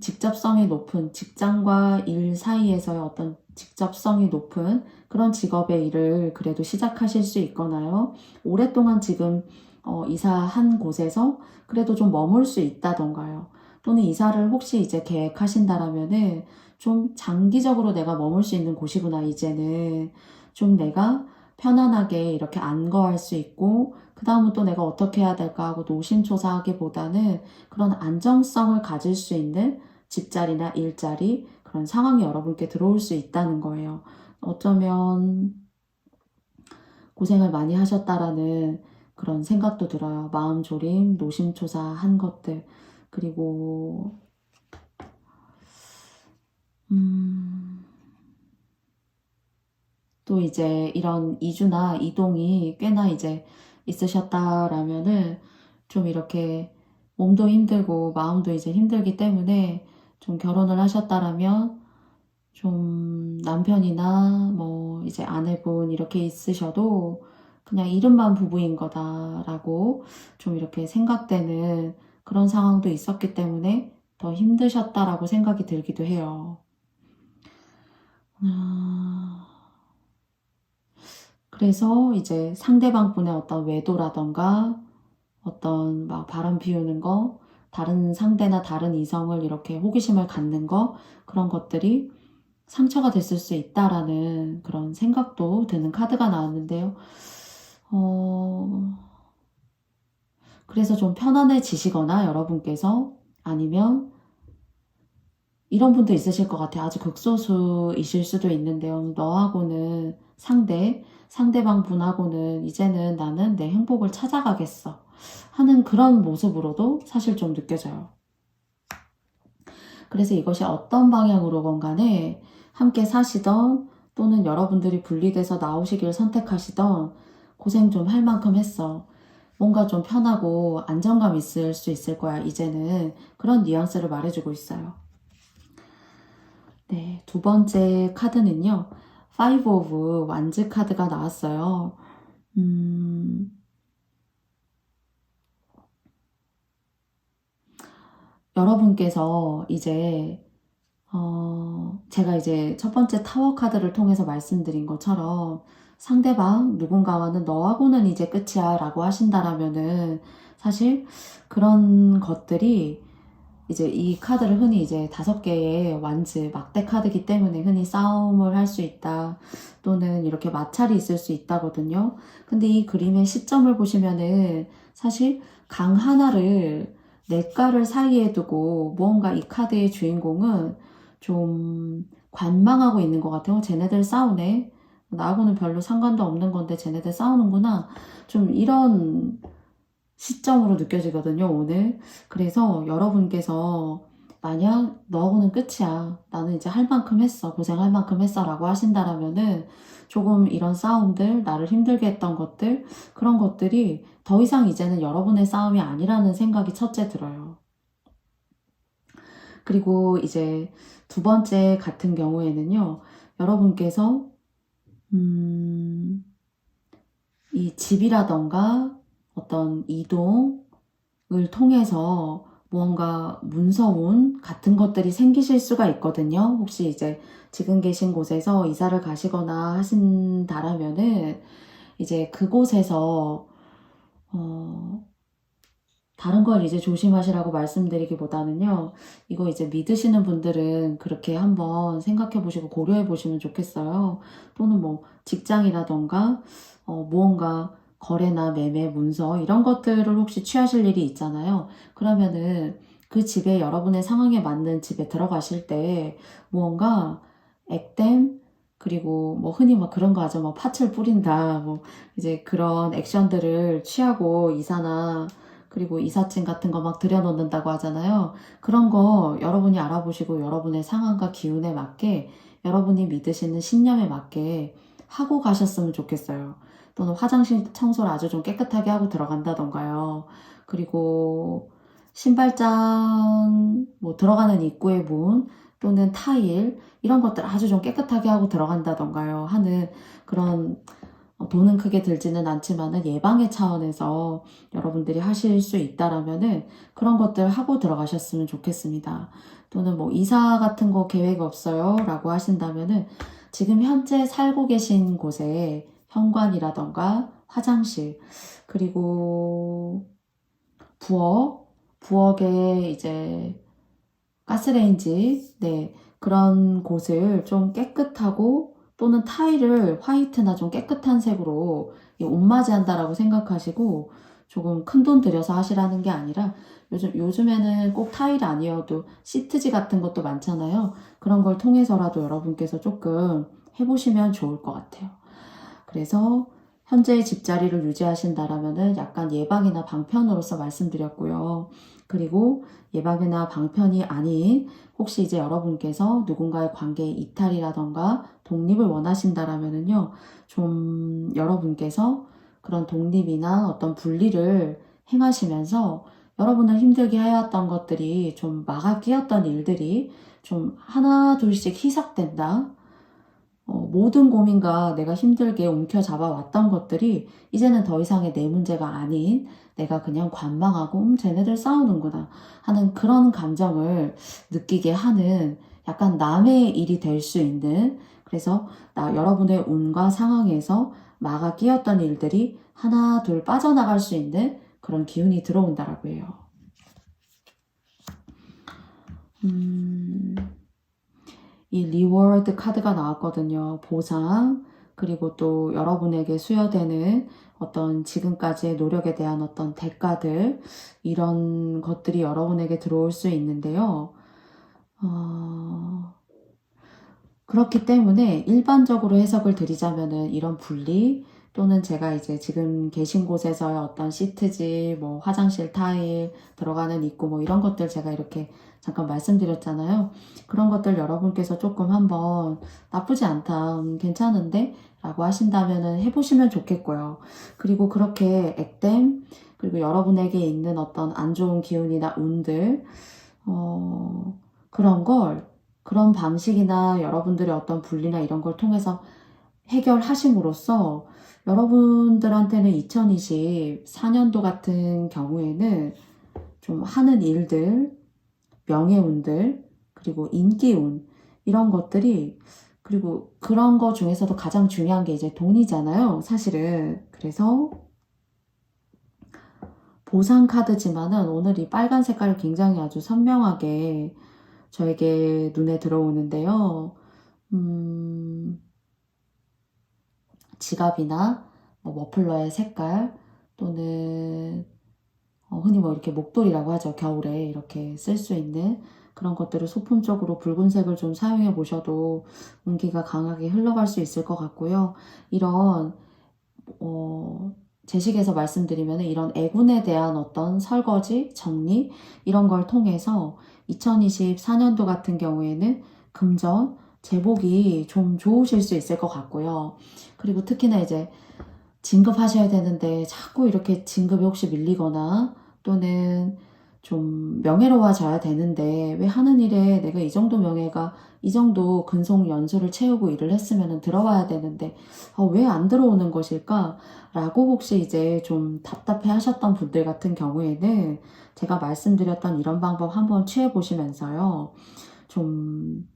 직접성이 높은 직장과 일 사이에서의 어떤 직접성이 높은 그런 직업의 일을 그래도 시작하실 수 있거나요. 오랫동안 지금 이사한 곳에서 그래도 좀 머물 수 있다던가요. 또는 이사를 혹시 이제 계획하신다라면은 좀 장기적으로 내가 머물 수 있는 곳이구나, 이제는. 좀 내가 편안하게 이렇게 안거할 수 있고, 그 다음은 또 내가 어떻게 해야 될까 하고 노심초사하기보다는 그런 안정성을 가질 수 있는 집자리나 일자리, 그런 상황이 여러분께 들어올 수 있다는 거예요. 어쩌면 고생을 많이 하셨다라는 그런 생각도 들어요. 마음 졸임, 노심초사한 것들. 그리고, 또 이제 이런 이주나 이동이 꽤나 이제 있으셨다라면은 좀 이렇게 몸도 힘들고 마음도 이제 힘들기 때문에 좀 결혼을 하셨다라면 좀 남편이나 뭐 이제 아내분 이렇게 있으셔도 그냥 이름만 부부인 거다라고 좀 이렇게 생각되는 그런 상황도 있었기 때문에 더 힘드셨다라고 생각이 들기도 해요. 그래서 이제 상대방 분의 어떤 외도라던가 어떤 막 바람 피우는 거, 다른 상대나 다른 이성을 이렇게 호기심을 갖는 거, 그런 것들이 상처가 됐을 수 있다라는 그런 생각도 드는 카드가 나왔는데요. 그래서 좀 편안해지시거나 여러분께서 아니면 이런 분도 있으실 것 같아요. 아주 극소수이실 수도 있는데요. 너하고는 상대방 분하고는 이제는 나는 내 행복을 찾아가겠어 하는 그런 모습으로도 사실 좀 느껴져요. 그래서 이것이 어떤 방향으로건 간에 함께 사시던 또는 여러분들이 분리돼서 나오시길 선택하시던 고생 좀 할 만큼 했어. 뭔가 좀 편하고 안정감 있을 수 있을 거야, 이제는. 그런 뉘앙스를 말해주고 있어요. 네, 두 번째 카드는요. Five of Wands 카드가 나왔어요. 여러분께서 이제 제가 이제 첫 번째 타워 카드를 통해서 말씀드린 것처럼 상대방 누군가와는 너하고는 이제 끝이야 라고 하신다라면은 사실 그런 것들이 이제 이 카드를 흔히 이제 5개의 완즈, 막대 카드이기 때문에 흔히 싸움을 할 수 있다. 또는 이렇게 마찰이 있을 수 있다거든요. 근데 이 그림의 시점을 보시면은 사실 강 하나를 냇가를 사이에 두고 무언가 이 카드의 주인공은 좀 관망하고 있는 것 같아요. 쟤네들 싸우네. 나하고는 별로 상관도 없는 건데 쟤네들 싸우는구나. 좀 이런 시점으로 느껴지거든요, 오늘. 그래서 여러분께서 만약 너하고는 끝이야. 나는 이제 할 만큼 했어. 고생할 만큼 했어. 라고 하신다라면은 조금 이런 싸움들, 나를 힘들게 했던 것들, 그런 것들이 더 이상 이제는 여러분의 싸움이 아니라는 생각이 첫째 들어요. 그리고 이제 두 번째 같은 경우에는요, 여러분께서, 이 집이라던가 어떤 이동을 통해서 무언가 문서운 같은 것들이 생기실 수가 있거든요. 혹시 이제 지금 계신 곳에서 이사를 가시거나 하신다라면은 이제 그곳에서 다른 걸 이제 조심하시라고 말씀드리기보다는요, 이거 이제 믿으시는 분들은 그렇게 한번 생각해 보시고 고려해 보시면 좋겠어요. 또는 뭐 직장이라던가 무언가 거래나 매매, 문서 이런 것들을 혹시 취하실 일이 있잖아요. 그러면은 그 집에 여러분의 상황에 맞는 집에 들어가실 때 무언가 액땜 그리고 뭐 흔히 뭐 그런 거 하죠. 뭐 팥을 뿌린다. 뭐 이제 그런 액션들을 취하고 이사나 그리고 이삿짐 같은 거 막 들여놓는다고 하잖아요. 그런 거 여러분이 알아보시고 여러분의 상황과 기운에 맞게 여러분이 믿으시는 신념에 맞게 하고 가셨으면 좋겠어요. 또는 화장실 청소를 아주 좀 깨끗하게 하고 들어간다던가요. 그리고 신발장 뭐 들어가는 입구의 문 또는 타일 이런 것들 아주 좀 깨끗하게 하고 들어간다던가요 하는 그런 돈은 크게 들지는 않지만은 예방의 차원에서 여러분들이 하실 수 있다라면은 그런 것들 하고 들어가셨으면 좋겠습니다. 또는 뭐 이사 같은 거 계획 없어요? 라고 하신다면은 지금 현재 살고 계신 곳에 현관이라던가 화장실, 그리고 부엌에 이제 가스레인지, 네, 그런 곳을 좀 깨끗하고 또는 타일을 화이트나 좀 깨끗한 색으로 옷맞이한다라고 생각하시고 조금 큰 돈 들여서 하시라는 게 아니라 요즘에는 꼭 타일이 아니어도 시트지 같은 것도 많잖아요. 그런 걸 통해서라도 여러분께서 조금 해보시면 좋을 것 같아요. 그래서 현재의 집자리를 유지하신다라면은 약간 예방이나 방편으로서 말씀드렸고요. 그리고 예방이나 방편이 아닌 혹시 이제 여러분께서 누군가의 관계 이탈이라던가 독립을 원하신다라면은요, 좀 여러분께서 그런 독립이나 어떤 분리를 행하시면서 여러분을 힘들게 해왔던 것들이 좀 막아 끼었던 일들이 좀 하나 둘씩 희석된다. 모든 고민과 내가 힘들게 움켜잡아 왔던 것들이 이제는 더 이상의 내 문제가 아닌 내가 그냥 관망하고 쟤네들 싸우는구나 하는 그런 감정을 느끼게 하는 약간 남의 일이 될 수 있는, 그래서 여러분의 운과 상황에서 막아 끼었던 일들이 하나 둘 빠져나갈 수 있는 그런 기운이 들어온다라고 해요. 이 리워드 카드가 나왔거든요. 보상, 그리고 또 여러분에게 수여되는 어떤 지금까지의 노력에 대한 어떤 대가들, 이런 것들이 여러분에게 들어올 수 있는데요. 그렇기 때문에 일반적으로 해석을 드리자면은 이런 분리, 또는 제가 이제 지금 계신 곳에서의 어떤 시트지, 뭐 화장실 타일, 들어가는 입구 뭐 이런 것들 제가 이렇게 잠깐 말씀드렸잖아요. 그런 것들 여러분께서 조금 한번 나쁘지 않다, 괜찮은데? 라고 하신다면은 해보시면 좋겠고요. 그리고 그렇게 액땜, 그리고 여러분에게 있는 어떤 안 좋은 기운이나 운들, 그런 방식이나 여러분들의 어떤 분리나 이런 걸 통해서 해결하심으로써 여러분들한테는 2024년도 같은 경우에는 좀 하는 일들, 명예운들, 그리고 인기운, 이런 것들이, 그리고 그런 거 중에서도 가장 중요한 게 이제 돈이잖아요, 사실은. 그래서 보상 카드지만은 오늘 이 빨간 색깔이 굉장히 아주 선명하게 저에게 눈에 들어오는데요. 지갑이나 뭐 머플러의 색깔, 또는 흔히 뭐 이렇게 목도리라고 하죠. 겨울에 이렇게 쓸 수 있는 그런 것들을 소품적으로 붉은색을 좀 사용해 보셔도 운기가 강하게 흘러갈 수 있을 것 같고요. 이런 제식에서 말씀드리면 이런 애군에 대한 어떤 설거지, 정리 이런 걸 통해서 2024년도 같은 경우에는 금전, 제복이 좀 좋으실 수 있을 것 같고요. 그리고 특히나 이제 진급하셔야 되는데 자꾸 이렇게 진급이 혹시 밀리거나 또는 좀 명예로워져야 되는데 왜 하는 일에 내가 이 정도 명예가 이 정도 근속 연수를 채우고 일을 했으면 들어와야 되는데 왜 안 들어오는 것일까? 라고 혹시 이제 좀 답답해 하셨던 분들 같은 경우에는 제가 말씀드렸던 이런 방법 한번 취해 보시면서요. 좀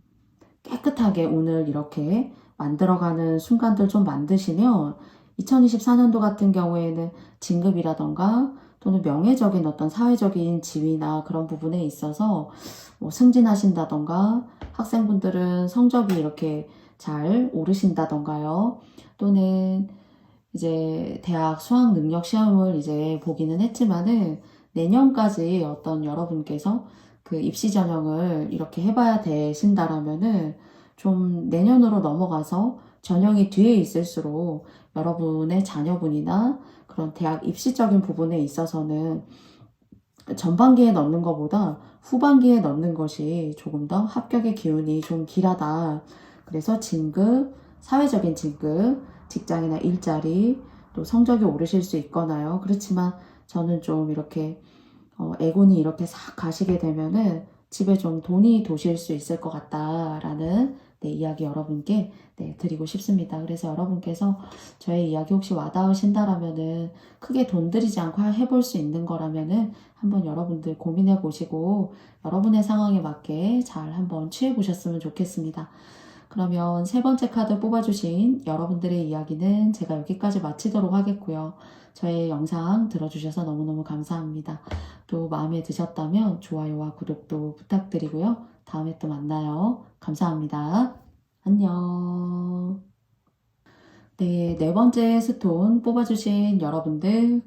깨끗하게 오늘 이렇게 만들어가는 순간들 좀 만드시면 2024년도 같은 경우에는 진급이라던가 또는 명예적인 어떤 사회적인 지위나 그런 부분에 있어서 뭐 승진하신다던가 학생분들은 성적이 이렇게 잘 오르신다던가요. 또는 이제 대학 수학 능력 시험을 이제 보기는 했지만은 내년까지 어떤 여러분께서 그 입시 전형을 이렇게 해봐야 되신다라면은 좀 내년으로 넘어가서 전형이 뒤에 있을수록 여러분의 자녀분이나 그런 대학 입시적인 부분에 있어서는 전반기에 넣는 것보다 후반기에 넣는 것이 조금 더 합격의 기운이 좀 길하다. 그래서 진급, 사회적인 진급, 직장이나 일자리, 또 성적이 오르실 수 있거나요. 그렇지만 저는 좀 이렇게 애군이 이렇게 싹 가시게 되면은 집에 좀 돈이 도실 수 있을 것 같다라는 이야기 여러분께 드리고 싶습니다. 그래서 여러분께서 저의 이야기 혹시 와닿으신다라면은 크게 돈 들이지 않고 해볼 수 있는 거라면은 한번 여러분들 고민해 보시고 여러분의 상황에 맞게 잘 한번 취해 보셨으면 좋겠습니다. 그러면 세 번째 카드 뽑아주신 여러분들의 이야기는 제가 여기까지 마치도록 하겠고요. 저의 영상 들어주셔서 너무너무 감사합니다. 또 마음에 드셨다면 좋아요와 구독도 부탁드리고요. 다음에 또 만나요. 감사합니다. 안녕. 네 번째 스톤 뽑아주신 여러분들,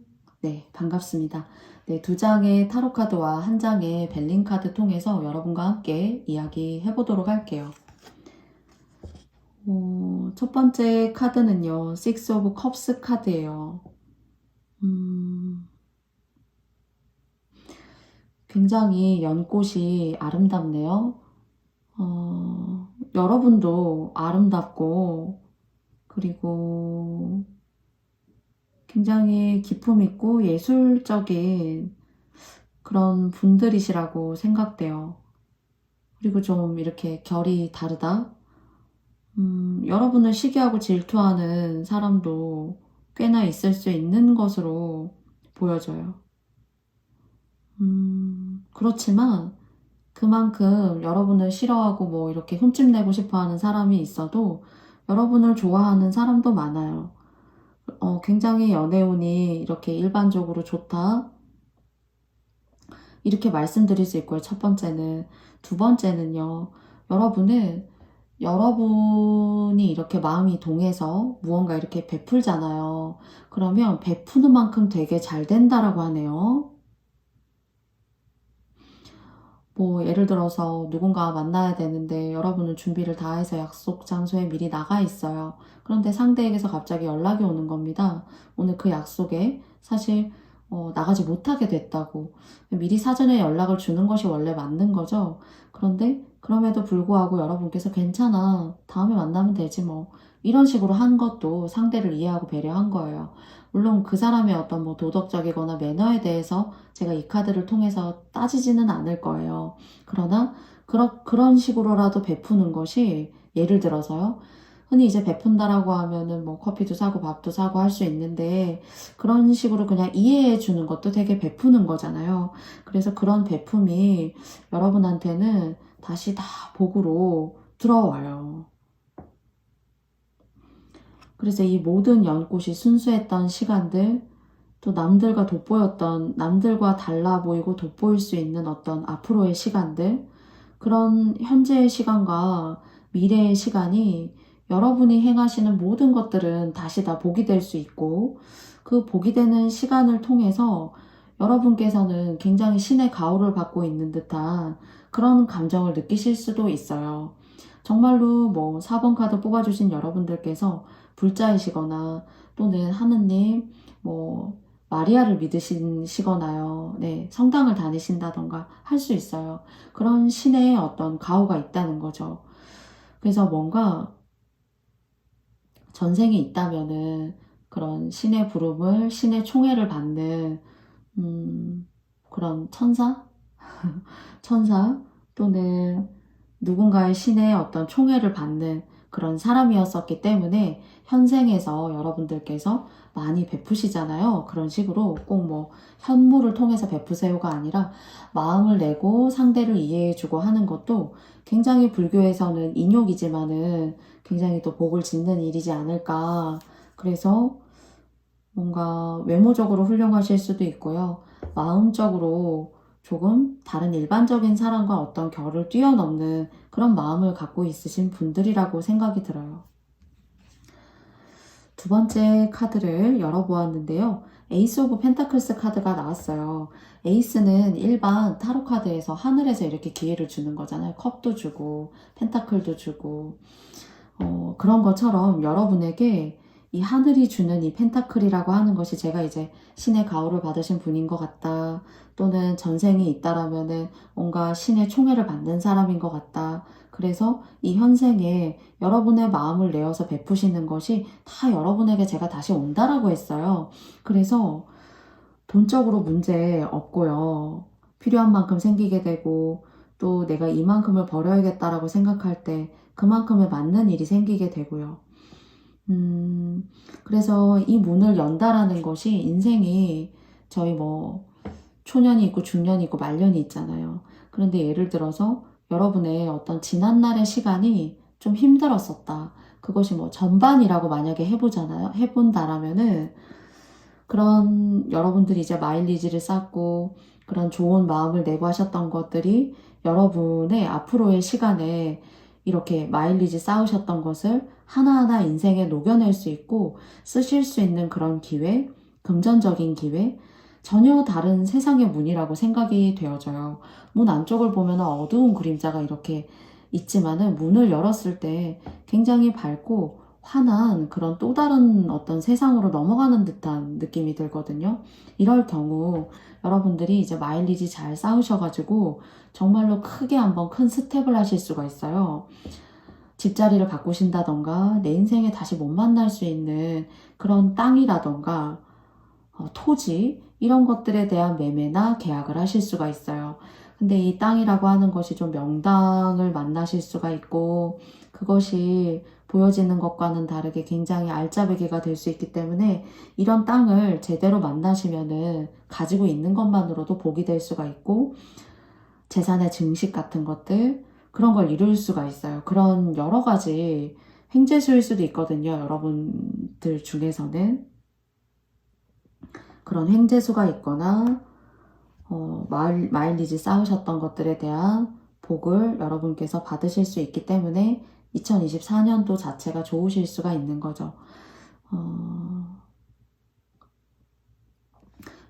반갑습니다. 두 장의 타로 카드와 한 장의 벨링 카드 통해서 여러분과 함께 이야기 해보도록 할게요. 첫 번째 카드는요, Six of Cups 카드예요. 굉장히 연꽃이 아름답네요. 여러분도 아름답고, 그리고 굉장히 기품 있고 예술적인 그런 분들이시라고 생각돼요. 그리고 좀 이렇게 결이 다르다? 여러분을 시기하고 질투하는 사람도 꽤나 있을 수 있는 것으로 보여져요. 그렇지만 그만큼 여러분을 싫어하고 뭐 이렇게 흠집내고 싶어 하는 사람이 있어도 여러분을 좋아하는 사람도 많아요. 굉장히 연애운이 이렇게 일반적으로 좋다. 이렇게 말씀드릴 수 있고요. 첫 번째는. 두 번째는요. 여러분이 이렇게 마음이 동해서 무언가 이렇게 베풀잖아요. 그러면 베푸는 만큼 되게 잘 된다라고 하네요. 뭐 예를 들어서 누군가 만나야 되는데 여러분은 준비를 다 해서 약속 장소에 미리 나가 있어요. 그런데 상대에게서 갑자기 연락이 오는 겁니다. 오늘 그 약속에 사실 나가지 못하게 됐다고. 미리 사전에 연락을 주는 것이 원래 맞는 거죠. 그런데 그럼에도 불구하고 여러분께서 괜찮아. 다음에 만나면 되지 뭐. 이런 식으로 한 것도 상대를 이해하고 배려한 거예요. 물론 그 사람의 어떤 뭐 도덕적이거나 매너에 대해서 제가 이 카드를 통해서 따지지는 않을 거예요. 그러나 그런 식으로라도 베푸는 것이 예를 들어서요. 흔히 이제 베푼다라고 하면은 뭐 커피도 사고 밥도 사고 할 수 있는데 그런 식으로 그냥 이해해 주는 것도 되게 베푸는 거잖아요. 그래서 그런 베품이 여러분한테는 다시 다 복으로 들어와요. 그래서 이 모든 연꽃이 순수했던 시간들, 또 남들과 달라 보이고 돋보일 수 있는 어떤 앞으로의 시간들, 그런 현재의 시간과 미래의 시간이 여러분이 행하시는 모든 것들은 다시 다 복이 될 수 있고, 그 복이 되는 시간을 통해서 여러분께서는 굉장히 신의 가호를 받고 있는 듯한 그런 감정을 느끼실 수도 있어요. 정말로 뭐 4번 카드 뽑아주신 여러분들께서 불자이시거나 또는 하느님 뭐 마리아를 믿으시거나요. 네, 성당을 다니신다던가 할 수 있어요. 그런 신의 어떤 가호가 있다는 거죠. 그래서 뭔가 전생이 있다면은 그런 신의 부름을, 신의 총애를 받는 그런 천사? 천사 또는 누군가의 신의 어떤 총애를 받는 그런 사람이었었기 때문에 현생에서 여러분들께서 많이 베푸시잖아요. 그런 식으로 꼭 뭐 현물을 통해서 베푸세요가 아니라 마음을 내고 상대를 이해해주고 하는 것도 굉장히 불교에서는 인욕이지만은 굉장히 또 복을 짓는 일이지 않을까. 그래서 뭔가 외모적으로 훌륭하실 수도 있고요. 마음적으로 조금 다른 일반적인 사람과 어떤 결을 뛰어넘는 그런 마음을 갖고 있으신 분들이라고 생각이 들어요. 두 번째 카드를 열어보았는데요. 에이스 오브 펜타클스 카드가 나왔어요. 에이스는 일반 타로 카드에서 하늘에서 이렇게 기회를 주는 거잖아요. 컵도 주고 펜타클도 주고 그런 것처럼 여러분에게 이 하늘이 주는 이 펜타클이라고 하는 것이 제가 이제 신의 가호를 받으신 분인 것 같다. 또는 전생이 있다라면은 뭔가 신의 총애를 받는 사람인 것 같다. 그래서 이 현생에 여러분의 마음을 내어서 베푸시는 것이 다 여러분에게 제가 다시 온다라고 했어요. 그래서 돈적으로 문제 없고요. 필요한 만큼 생기게 되고 또 내가 이만큼을 벌어야겠다라고 생각할 때 그만큼에 맞는 일이 생기게 되고요. 그래서 이 문을 연다라는 것이 인생이 저희 뭐 초년이 있고 중년이 있고 말년이 있잖아요. 그런데 예를 들어서 여러분의 어떤 지난날의 시간이 좀 힘들었었다. 그것이 뭐 전반이라고 만약에 해보잖아요. 해본다라면은 그런 여러분들이 이제 마일리지를 쌓고 그런 좋은 마음을 내고 하셨던 것들이 여러분의 앞으로의 시간에 이렇게 마일리지 쌓으셨던 것을 하나하나 인생에 녹여낼 수 있고 쓰실 수 있는 그런 기회, 금전적인 기회, 전혀 다른 세상의 문이라고 생각이 되어져요. 문 안쪽을 보면 어두운 그림자가 이렇게 있지만은 문을 열었을 때 굉장히 밝고 환한 그런 또 다른 어떤 세상으로 넘어가는 듯한 느낌이 들거든요. 이럴 경우 여러분들이 이제 마일리지 잘 쌓으셔가지고 정말로 크게 한번 큰 스텝을 하실 수가 있어요. 집자리를 바꾸신다던가 내 인생에 다시 못 만날 수 있는 그런 땅이라던가 토지 이런 것들에 대한 매매나 계약을 하실 수가 있어요. 근데 이 땅이라고 하는 것이 좀 명당을 만나실 수가 있고 그것이 보여지는 것과는 다르게 굉장히 알짜배기가 될 수 있기 때문에 이런 땅을 제대로 만나시면은 가지고 있는 것만으로도 복이 될 수가 있고 재산의 증식 같은 것들 그런 걸 이룰 수가 있어요. 그런 여러 가지 행재수일 수도 있거든요. 여러분들 중에서는 그런 횡재수가 있거나 마일리지 쌓으셨던 것들에 대한 복을 여러분께서 받으실 수 있기 때문에 2024년도 자체가 좋으실 수가 있는 거죠.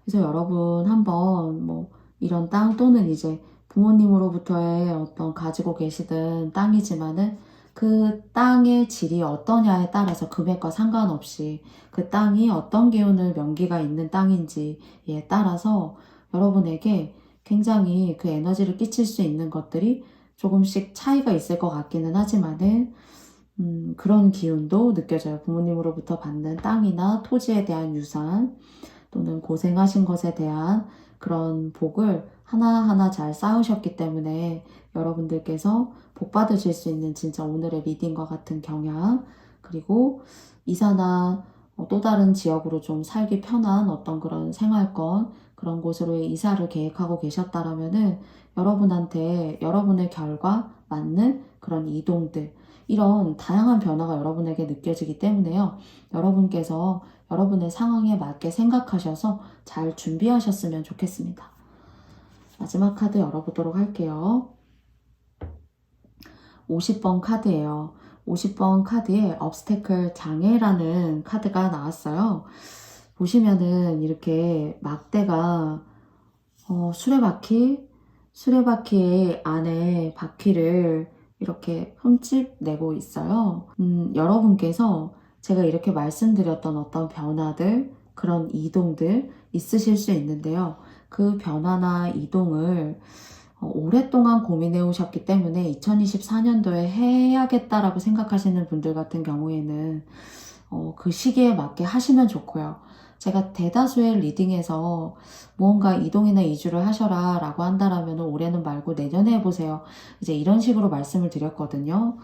그래서 여러분 한번 뭐 이런 땅 또는 이제 부모님으로부터의 어떤 가지고 계시던 땅이지만은 그 땅의 질이 어떠냐에 따라서 금액과 상관없이 그 땅이 어떤 기운을 명기가 있는 땅인지에 따라서 여러분에게 굉장히 그 에너지를 끼칠 수 있는 것들이 조금씩 차이가 있을 것 같기는 하지만은 그런 기운도 느껴져요. 부모님으로부터 받는 땅이나 토지에 대한 유산 또는 고생하신 것에 대한 그런 복을 하나하나 잘 쌓으셨기 때문에 여러분들께서 복 받으실 수 있는 진짜 오늘의 리딩과 같은 경향 그리고 이사나 또 다른 지역으로 좀 살기 편한 어떤 그런 생활권 그런 곳으로의 이사를 계획하고 계셨다라면은 여러분한테 여러분의 결과 맞는 그런 이동들 이런 다양한 변화가 여러분에게 느껴지기 때문에요. 여러분께서 여러분의 상황에 맞게 생각하셔서 잘 준비하셨으면 좋겠습니다. 마지막 카드 열어보도록 할게요. 50번 카드예요. 50번 카드에 obstacle 장애라는 카드가 나왔어요. 보시면은 이렇게 막대가 수레바퀴 안에 바퀴를 이렇게 흠집 내고 있어요. 여러분께서 제가 이렇게 말씀드렸던 어떤 변화들, 그런 이동들 있으실 수 있는데요. 그 변화나 이동을 오랫동안 고민해 오셨기 때문에 2024년도에 해야겠다라고 생각하시는 분들 같은 경우에는 그 시기에 맞게 하시면 좋고요. 제가 대다수의 리딩에서 무언가 이동이나 이주를 하셔라 라고 한다라면 올해는 말고 내년에 해보세요. 이제 이런 식으로 말씀을 드렸거든요.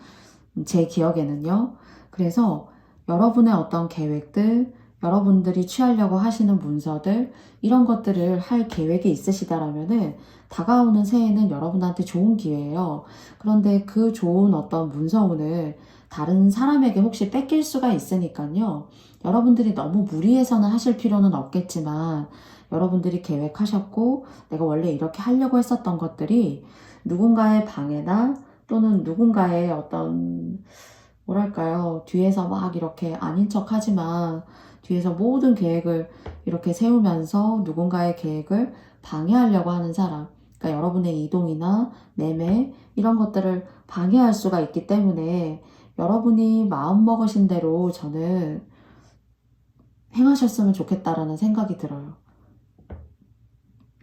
제 기억에는요. 그래서 여러분의 어떤 계획들, 여러분들이 취하려고 하시는 문서들, 이런 것들을 할 계획이 있으시다라면은 다가오는 새해는 여러분한테 좋은 기회예요. 그런데 그 좋은 어떤 문서운을 다른 사람에게 혹시 뺏길 수가 있으니까요. 여러분들이 너무 무리해서는 하실 필요는 없겠지만 여러분들이 계획하셨고 내가 원래 이렇게 하려고 했었던 것들이 누군가의 방해나 또는 누군가의 어떤 뭐랄까요, 뒤에서 막 이렇게 아닌 척 하지만 뒤에서 모든 계획을 이렇게 세우면서 누군가의 계획을 방해하려고 하는 사람, 그러니까 여러분의 이동이나 매매 이런 것들을 방해할 수가 있기 때문에 여러분이 마음먹으신 대로 저는 행하셨으면 좋겠다라는 생각이 들어요.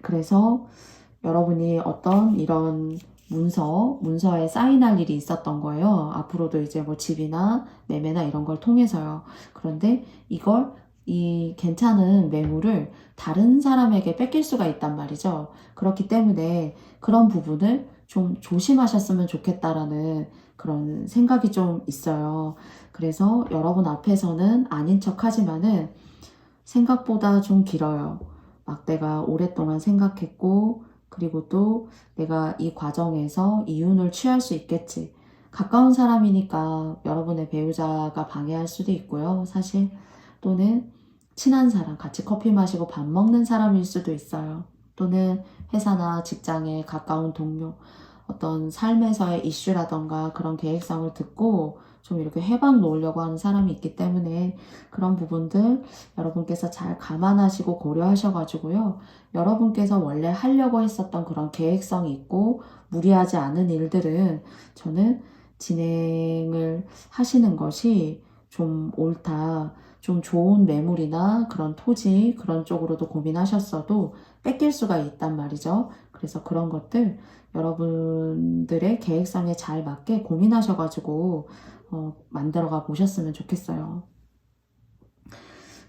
그래서 여러분이 어떤 이런 문서에 사인할 일이 있었던 거예요. 앞으로도 이제 뭐 집이나 매매나 이런 걸 통해서요. 그런데 이 괜찮은 매물을 다른 사람에게 뺏길 수가 있단 말이죠. 그렇기 때문에 그런 부분을 좀 조심하셨으면 좋겠다라는 그런 생각이 좀 있어요. 그래서 여러분 앞에서는 아닌 척 하지만은 생각보다 좀 길어요. 막 내가 오랫동안 생각했고, 그리고 또 내가 이 과정에서 이윤을 취할 수 있겠지. 가까운 사람이니까 여러분의 배우자가 방해할 수도 있고요, 사실. 또는 친한 사람, 같이 커피 마시고 밥 먹는 사람일 수도 있어요. 또는 회사나 직장에 가까운 동료, 어떤 삶에서의 이슈라던가 그런 계획성을 듣고 좀 이렇게 해방 놓으려고 하는 사람이 있기 때문에 그런 부분들 여러분께서 잘 감안하시고 고려하셔가지고요. 여러분께서 원래 하려고 했었던 그런 계획성이 있고 무리하지 않은 일들은 저는 진행을 하시는 것이 좀 옳다. 좀 좋은 매물이나 그런 토지 그런 쪽으로도 고민하셨어도 뺏길 수가 있단 말이죠. 그래서 그런 것들 여러분들의 계획성에 잘 맞게 고민하셔가지고 만들어가 보셨으면 좋겠어요.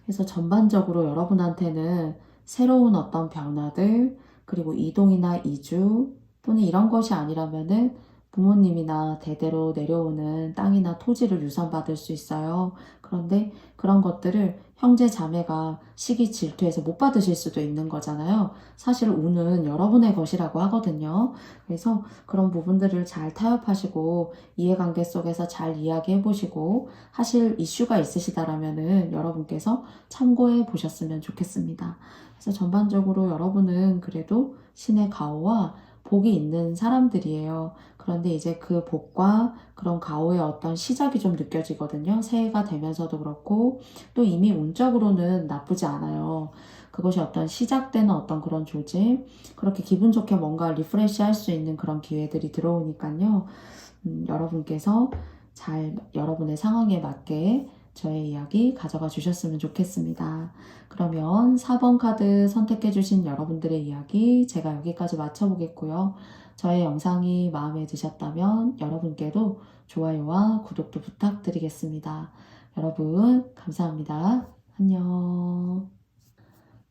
그래서 전반적으로 여러분한테는 새로운 어떤 변화들, 그리고 이동이나 이주, 또는 이런 것이 아니라면은 부모님이나 대대로 내려오는 땅이나 토지를 유산받을 수 있어요. 그런데 그런 것들을 형제 자매가 시기 질투해서 못 받으실 수도 있는 거잖아요. 사실 운은 여러분의 것이라고 하거든요. 그래서 그런 부분들을 잘 타협하시고 이해관계 속에서 잘 이야기해 보시고 하실 이슈가 있으시다라면은 여러분께서 참고해 보셨으면 좋겠습니다. 그래서 전반적으로 여러분은 그래도 신의 가호와 복이 있는 사람들이에요. 그런데 이제 그 복과 그런 가호의 어떤 시작이 좀 느껴지거든요. 새해가 되면서도 그렇고 또 이미 운적으로는 나쁘지 않아요. 그것이 어떤 시작되는 어떤 그런 조짐, 그렇게 기분 좋게 뭔가 리프레시 할 수 있는 그런 기회들이 들어오니까요. 여러분께서 잘 여러분의 상황에 맞게 저의 이야기 가져가 주셨으면 좋겠습니다. 그러면 4번 카드 선택해 주신 여러분들의 이야기 제가 여기까지 마쳐보겠고요. 저의 영상이 마음에 드셨다면 여러분께도 좋아요와 구독도 부탁드리겠습니다. 여러분 감사합니다. 안녕.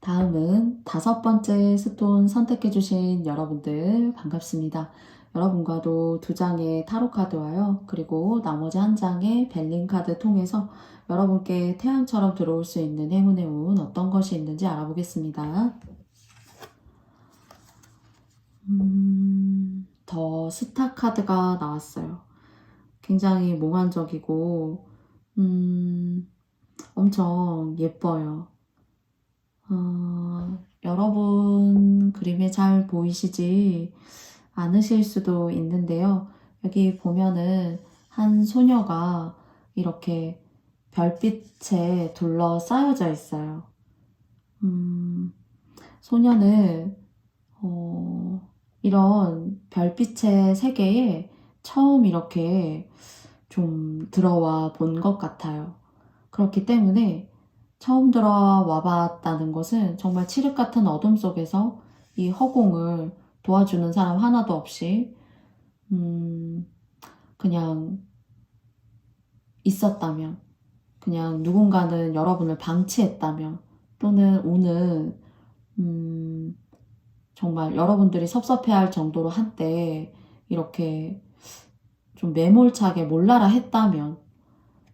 다음은 5번째 스톤 선택해 주신 여러분들 반갑습니다. 여러분과도 2장의 타로 카드와요. 그리고 나머지 1장의 벨링 카드 통해서 여러분께 태양처럼 들어올 수 있는 행운의 운 어떤 것이 있는지 알아보겠습니다. 더 스타 카드가 나왔어요. 굉장히 몽환적이고 엄청 예뻐요. 여러분 그림에 잘 보이시지 않으실 수도 있는데요. 여기 보면은 한 소녀가 이렇게 별빛에 둘러싸여져 있어요. 소녀는 이런 별빛의 세계에 처음 이렇게 좀 들어와 본 것 같아요. 그렇기 때문에 처음 들어와 봤다는 것은 정말 칠흑 같은 어둠 속에서 이 허공을 도와주는 사람 하나도 없이 그냥 있었다면, 그냥 누군가는 여러분을 방치했다면, 또는 오는 정말 여러분들이 섭섭해할 정도로 한때 이렇게 좀 매몰차게 몰라라 했다면,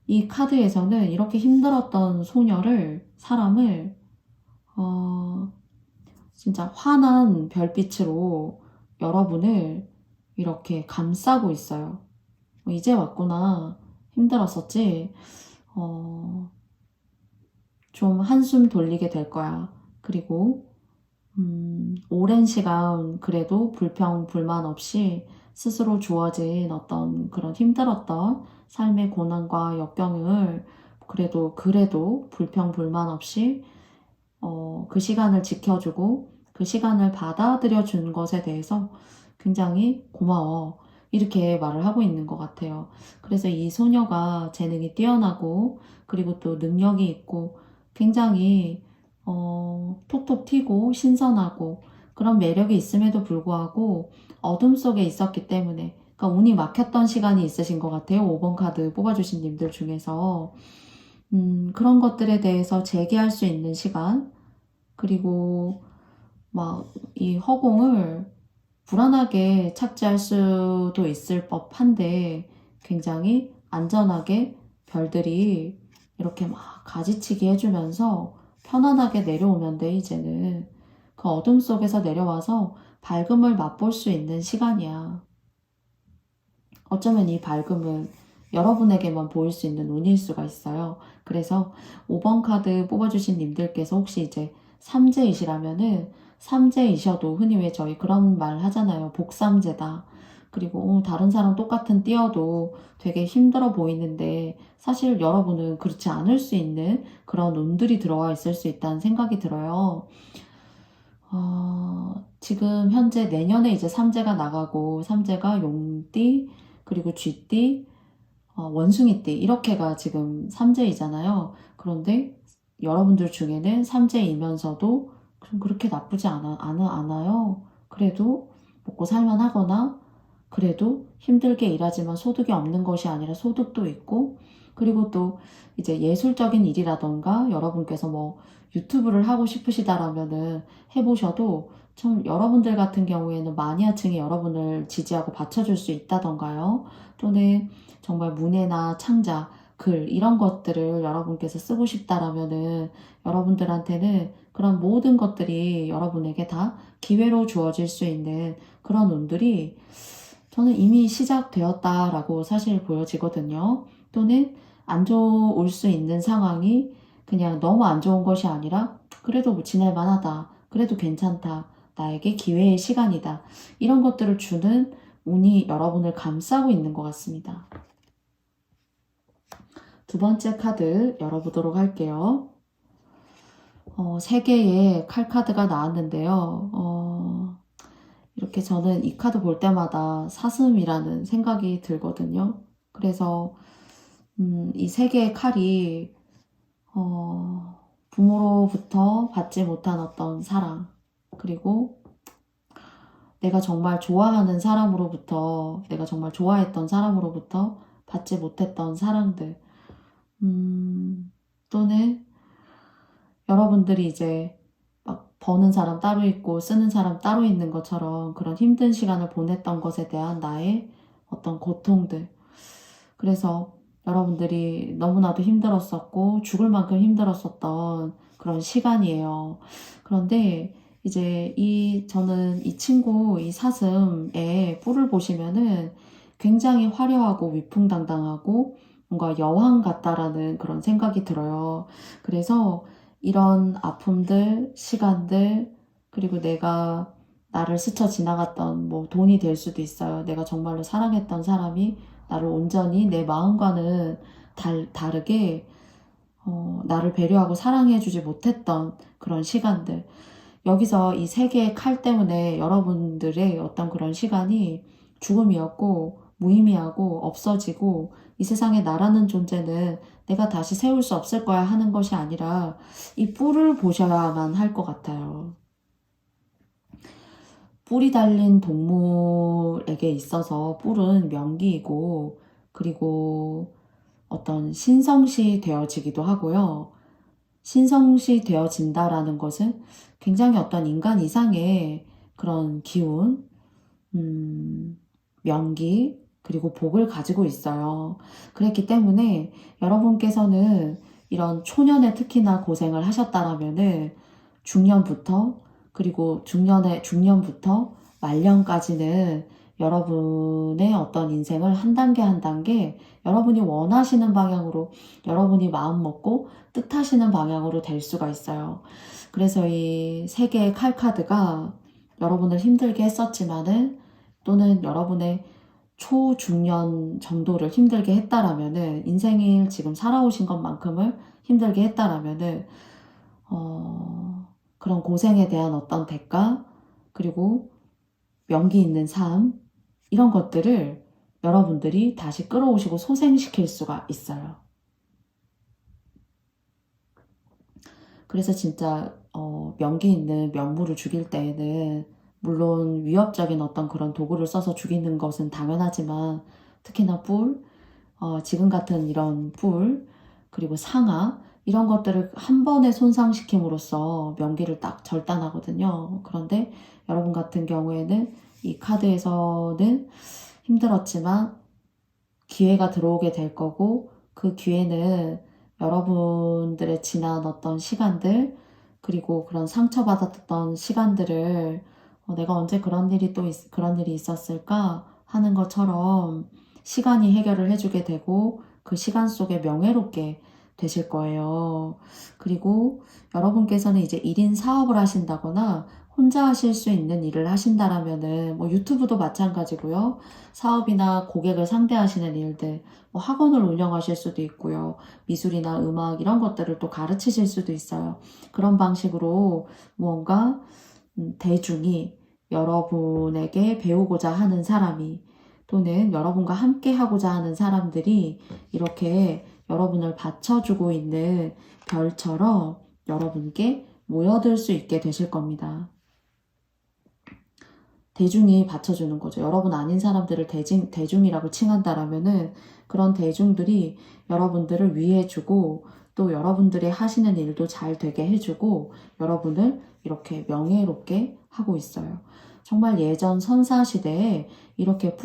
이 카드에서는 이렇게 힘들었던 사람을 진짜 환한 별빛으로 여러분을 이렇게 감싸고 있어요. 이제 왔구나. 힘들었었지? 좀 한숨 돌리게 될 거야. 그리고 오랜 시간 그래도 불평, 불만 없이 스스로 주어진 어떤 그런 힘들었던 삶의 고난과 역경을 그래도 불평, 불만 없이 그 시간을 지켜주고 그 시간을 받아들여 준 것에 대해서 굉장히 고마워. 이렇게 말을 하고 있는 것 같아요. 그래서 이 소녀가 재능이 뛰어나고 그리고 또 능력이 있고 굉장히 톡톡 튀고 신선하고 그런 매력이 있음에도 불구하고 어둠 속에 있었기 때문에, 그러니까 운이 막혔던 시간이 있으신 것 같아요. 5번 카드 뽑아주신 님들 중에서 그런 것들에 대해서 재개할 수 있는 시간, 그리고 막 이 허공을 불안하게 착지할 수도 있을 법한데 굉장히 안전하게 별들이 이렇게 막 가지치기 해주면서 편안하게 내려오면 돼. 이제는 그 어둠 속에서 내려와서 밝음을 맛볼 수 있는 시간이야. 어쩌면 이 밝음은 여러분에게만 보일 수 있는 운일 수가 있어요. 그래서 5번 카드 뽑아주신 님들께서 혹시 이제 삼재이시라면은, 삼재이셔도 흔히 왜 저희 그런 말 하잖아요. 복삼재다. 그리고 다른 사람 똑같은 띄어도 되게 힘들어 보이는데 사실 여러분은 그렇지 않을 수 있는 그런 운들이 들어와 있을 수 있다는 생각이 들어요. 지금 현재 내년에 이제 삼재가 나가고, 삼재가 용띠, 그리고 쥐띠, 원숭이띠, 이렇게가 지금 삼재이잖아요. 그런데 여러분들 중에는 삼재이면서도 좀 그렇게 나쁘지 않아요. 그래도 먹고 살만하거나, 그래도 힘들게 일하지만 소득이 없는 것이 아니라 소득도 있고, 그리고 또 이제 예술적인 일이라던가 여러분께서 뭐 유튜브를 하고 싶으시다라면은 해보셔도 참 여러분들 같은 경우에는 마니아층이 여러분을 지지하고 받쳐줄 수 있다던가요. 또는 정말 문해나 창작, 글 이런 것들을 여러분께서 쓰고 싶다라면은 여러분들한테는 그런 모든 것들이 여러분에게 다 기회로 주어질 수 있는 그런 운들이 저는 이미 시작되었다라고 사실 보여지거든요. 또는 안 좋을 수 있는 상황이 그냥 너무 안 좋은 것이 아니라 그래도 뭐 지낼 만하다. 그래도 괜찮다. 나에게 기회의 시간이다. 이런 것들을 주는 운이 여러분을 감싸고 있는 것 같습니다. 두 번째 카드 열어보도록 할게요. 3개의 칼카드가 나왔는데요. 이렇게 저는 이 카드 볼 때마다 사슴이라는 생각이 들거든요. 그래서 이 3개의 칼이 부모로부터 받지 못한 어떤 사랑, 그리고 내가 정말 좋아하는 사람으로부터, 내가 정말 좋아했던 사람으로부터 받지 못했던 사랑들, 또는 여러분들이 이제 막 버는 사람 따로 있고 쓰는 사람 따로 있는 것처럼 그런 힘든 시간을 보냈던 것에 대한 나의 어떤 고통들. 그래서 여러분들이 너무나도 힘들었었고 죽을 만큼 힘들었었던 그런 시간이에요. 그런데 이제 저는 이 친구, 이 사슴의 뿔을 보시면은 굉장히 화려하고 위풍당당하고 뭔가 여왕 같다라는 그런 생각이 들어요. 그래서 이런 아픔들, 시간들, 그리고 내가 나를 스쳐 지나갔던 뭐 돈이 될 수도 있어요. 내가 정말로 사랑했던 사람이 나를 온전히 내 마음과는 다르게 나를 배려하고 사랑해주지 못했던 그런 시간들. 여기서 이 3개의 칼 때문에 여러분들의 어떤 그런 시간이 죽음이었고 무의미하고 없어지고 이 세상에 나라는 존재는 내가 다시 세울 수 없을 거야 하는 것이 아니라 이 뿔을 보셔야만 할 것 같아요. 뿔이 달린 동물에게 있어서 뿔은 명기이고 그리고 어떤 신성시 되어지기도 하고요. 신성시 되어진다라는 것은 굉장히 어떤 인간 이상의 그런 기운, 명기, 그리고 복을 가지고 있어요. 그랬기 때문에 여러분께서는 이런 초년에 특히나 고생을 하셨다라면은 중년부터 그리고 중년부터 말년까지는 여러분의 어떤 인생을 한 단계 한 단계 여러분이 원하시는 방향으로 여러분이 마음 먹고 뜻하시는 방향으로 될 수가 있어요. 그래서 이 세 개의 칼카드가 여러분을 힘들게 했었지만은 또는 여러분의 초중년 정도를 힘들게 했다라면은 인생을 지금 살아오신 것만큼을 힘들게 했다라면은 그런 고생에 대한 어떤 대가 그리고 명기 있는 삶 이런 것들을 여러분들이 다시 끌어오시고 소생시킬 수가 있어요. 그래서 진짜 명기 있는 명물을 죽일 때에는 물론 위협적인 어떤 그런 도구를 써서 죽이는 것은 당연하지만 특히나 뿔, 지금 같은 이런 뿔, 그리고 상아 이런 것들을 한 번에 손상시킴으로써 명기를 딱 절단하거든요. 그런데 여러분 같은 경우에는 이 카드에서는 힘들었지만 기회가 들어오게 될 거고 그 기회는 여러분들의 지난 어떤 시간들 그리고 그런 상처받았던 시간들을 내가 언제 그런 일이 있었을까 하는 것처럼 시간이 해결을 해주게 되고 그 시간 속에 명예롭게 되실 거예요. 그리고 여러분께서는 이제 1인 사업을 하신다거나 혼자 하실 수 있는 일을 하신다라면은 뭐 유튜브도 마찬가지고요. 사업이나 고객을 상대하시는 일들, 뭐 학원을 운영하실 수도 있고요. 미술이나 음악 이런 것들을 또 가르치실 수도 있어요. 그런 방식으로 무언가 대중이 여러분에게 배우고자 하는 사람이 또는 여러분과 함께 하고자 하는 사람들이 이렇게 여러분을 받쳐주고 있는 별처럼 여러분께 모여들 수 있게 되실 겁니다. 대중이 받쳐주는 거죠. 여러분 아닌 사람들을 대중이라고 칭한다라면은 그런 대중들이 여러분들을 위해주고 또 여러분들이 하시는 일도 잘 되게 해주고 여러분을 이렇게 명예롭게 하고 있어요. 정말 예전 선사시대에 이렇게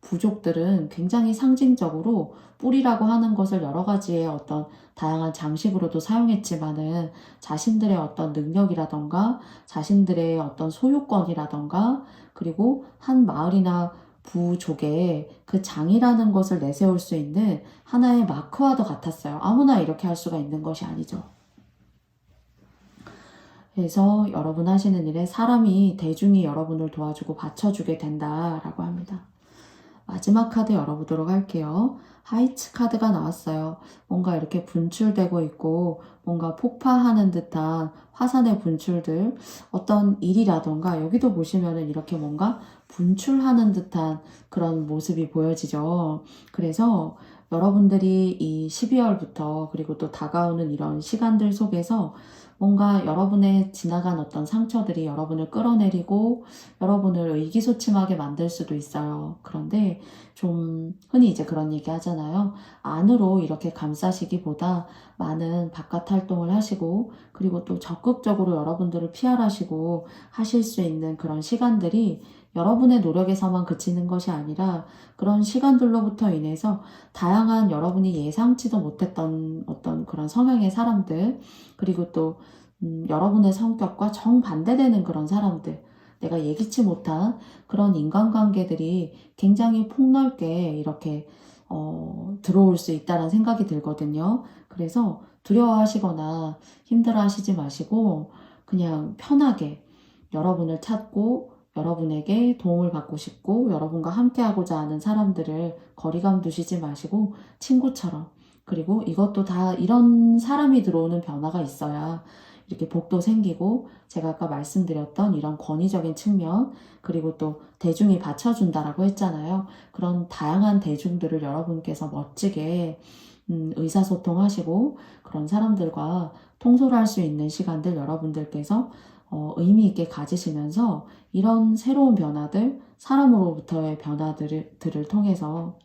부족들은 굉장히 상징적으로 뿔이라고 하는 것을 여러 가지의 어떤 다양한 장식으로도 사용했지만은 자신들의 어떤 능력이라던가 자신들의 어떤 소유권이라던가 그리고 한 마을이나 부족에 그 장이라는 것을 내세울 수 있는 하나의 마크와도 같았어요. 아무나 이렇게 할 수가 있는 것이 아니죠. 그래서 여러분 하시는 일에 사람이 대중이 여러분을 도와주고 받쳐주게 된다라고 합니다. 마지막 카드 열어보도록 할게요. 하이츠 카드가 나왔어요. 뭔가 이렇게 분출되고 있고 뭔가 폭파하는 듯한 화산의 분출들 어떤 일이라던가 여기도 보시면은 이렇게 뭔가 분출하는 듯한 그런 모습이 보여지죠. 그래서 여러분들이 이 12월부터 그리고 또 다가오는 이런 시간들 속에서 뭔가 여러분의 지나간 어떤 상처들이 여러분을 끌어내리고 여러분을 의기소침하게 만들 수도 있어요. 그런데 좀 흔히 이제 그런 얘기 하잖아요. 안으로 이렇게 감싸시기보다 많은 바깥 활동을 하시고 그리고 또 적극적으로 여러분들을 피할하시고 하실 수 있는 그런 시간들이 여러분의 노력에서만 그치는 것이 아니라 그런 시간들로부터 인해서 다양한 여러분이 예상치도 못했던 어떤 그런 성향의 사람들 그리고 또 여러분의 성격과 정반대되는 그런 사람들 내가 예기치 못한 그런 인간관계들이 굉장히 폭넓게 이렇게 들어올 수 있다는 생각이 들거든요. 그래서 두려워하시거나 힘들어하시지 마시고 그냥 편하게 여러분을 찾고 여러분에게 도움을 받고 싶고 여러분과 함께하고자 하는 사람들을 거리감 두시지 마시고 친구처럼 그리고 이것도 다 이런 사람이 들어오는 변화가 있어야 이렇게 복도 생기고 제가 아까 말씀드렸던 이런 권위적인 측면 그리고 또 대중이 받쳐준다라고 했잖아요. 그런 다양한 대중들을 여러분께서 멋지게 의사소통하시고 그런 사람들과 통솔할 수 있는 시간들 여러분들께서 의미 있게 가지시면서 이런 새로운 변화들, 사람으로부터의 변화들을 통해서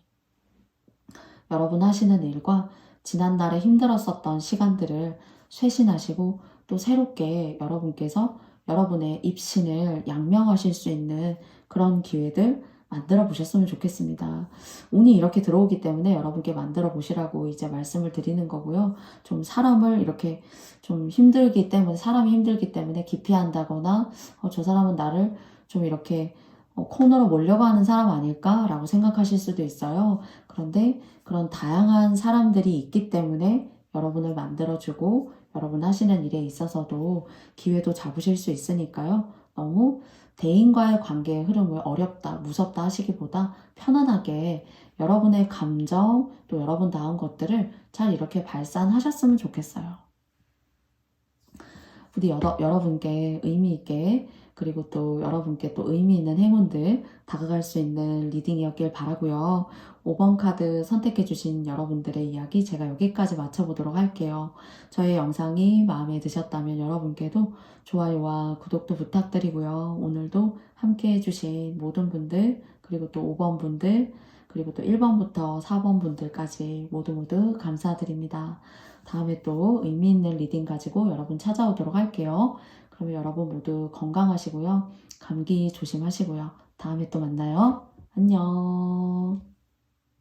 여러분 하시는 일과 지난달에 힘들었었던 시간들을 쇄신하시고 또 새롭게 여러분께서 여러분의 입신을 양명하실 수 있는 그런 기회들 만들어 보셨으면 좋겠습니다. 운이 이렇게 들어오기 때문에 여러분께 만들어 보시라고 이제 말씀을 드리는 거고요. 좀 사람을 이렇게 좀 힘들기 때문에, 사람이 힘들기 때문에 기피한다거나, 저 사람은 나를 좀 이렇게 코너로 몰려가는 사람 아닐까라고 생각하실 수도 있어요. 그런데 그런 다양한 사람들이 있기 때문에 여러분을 만들어주고 여러분 하시는 일에 있어서도 기회도 잡으실 수 있으니까요. 너무 대인과의 관계의 흐름을 어렵다, 무섭다 하시기보다 편안하게 여러분의 감정 또 여러분다운 것들을 잘 이렇게 발산하셨으면 좋겠어요. 부디 여러분께 의미 있게 그리고 또 여러분께 또 의미 있는 행운들 다가갈 수 있는 리딩이었길 바라고요. 5번 카드 선택해주신 여러분들의 이야기 제가 여기까지 마쳐보도록 할게요. 저의 영상이 마음에 드셨다면 여러분께도 좋아요와 구독도 부탁드리고요. 오늘도 함께 해주신 모든 분들 그리고 또 5번 분들 그리고 또 1번부터 4번 분들까지 모두 감사드립니다. 다음에 또 의미 있는 리딩 가지고 여러분 찾아오도록 할게요. 그러면 여러분 모두 건강하시고요. 감기 조심하시고요. 다음에 또 만나요. 안녕.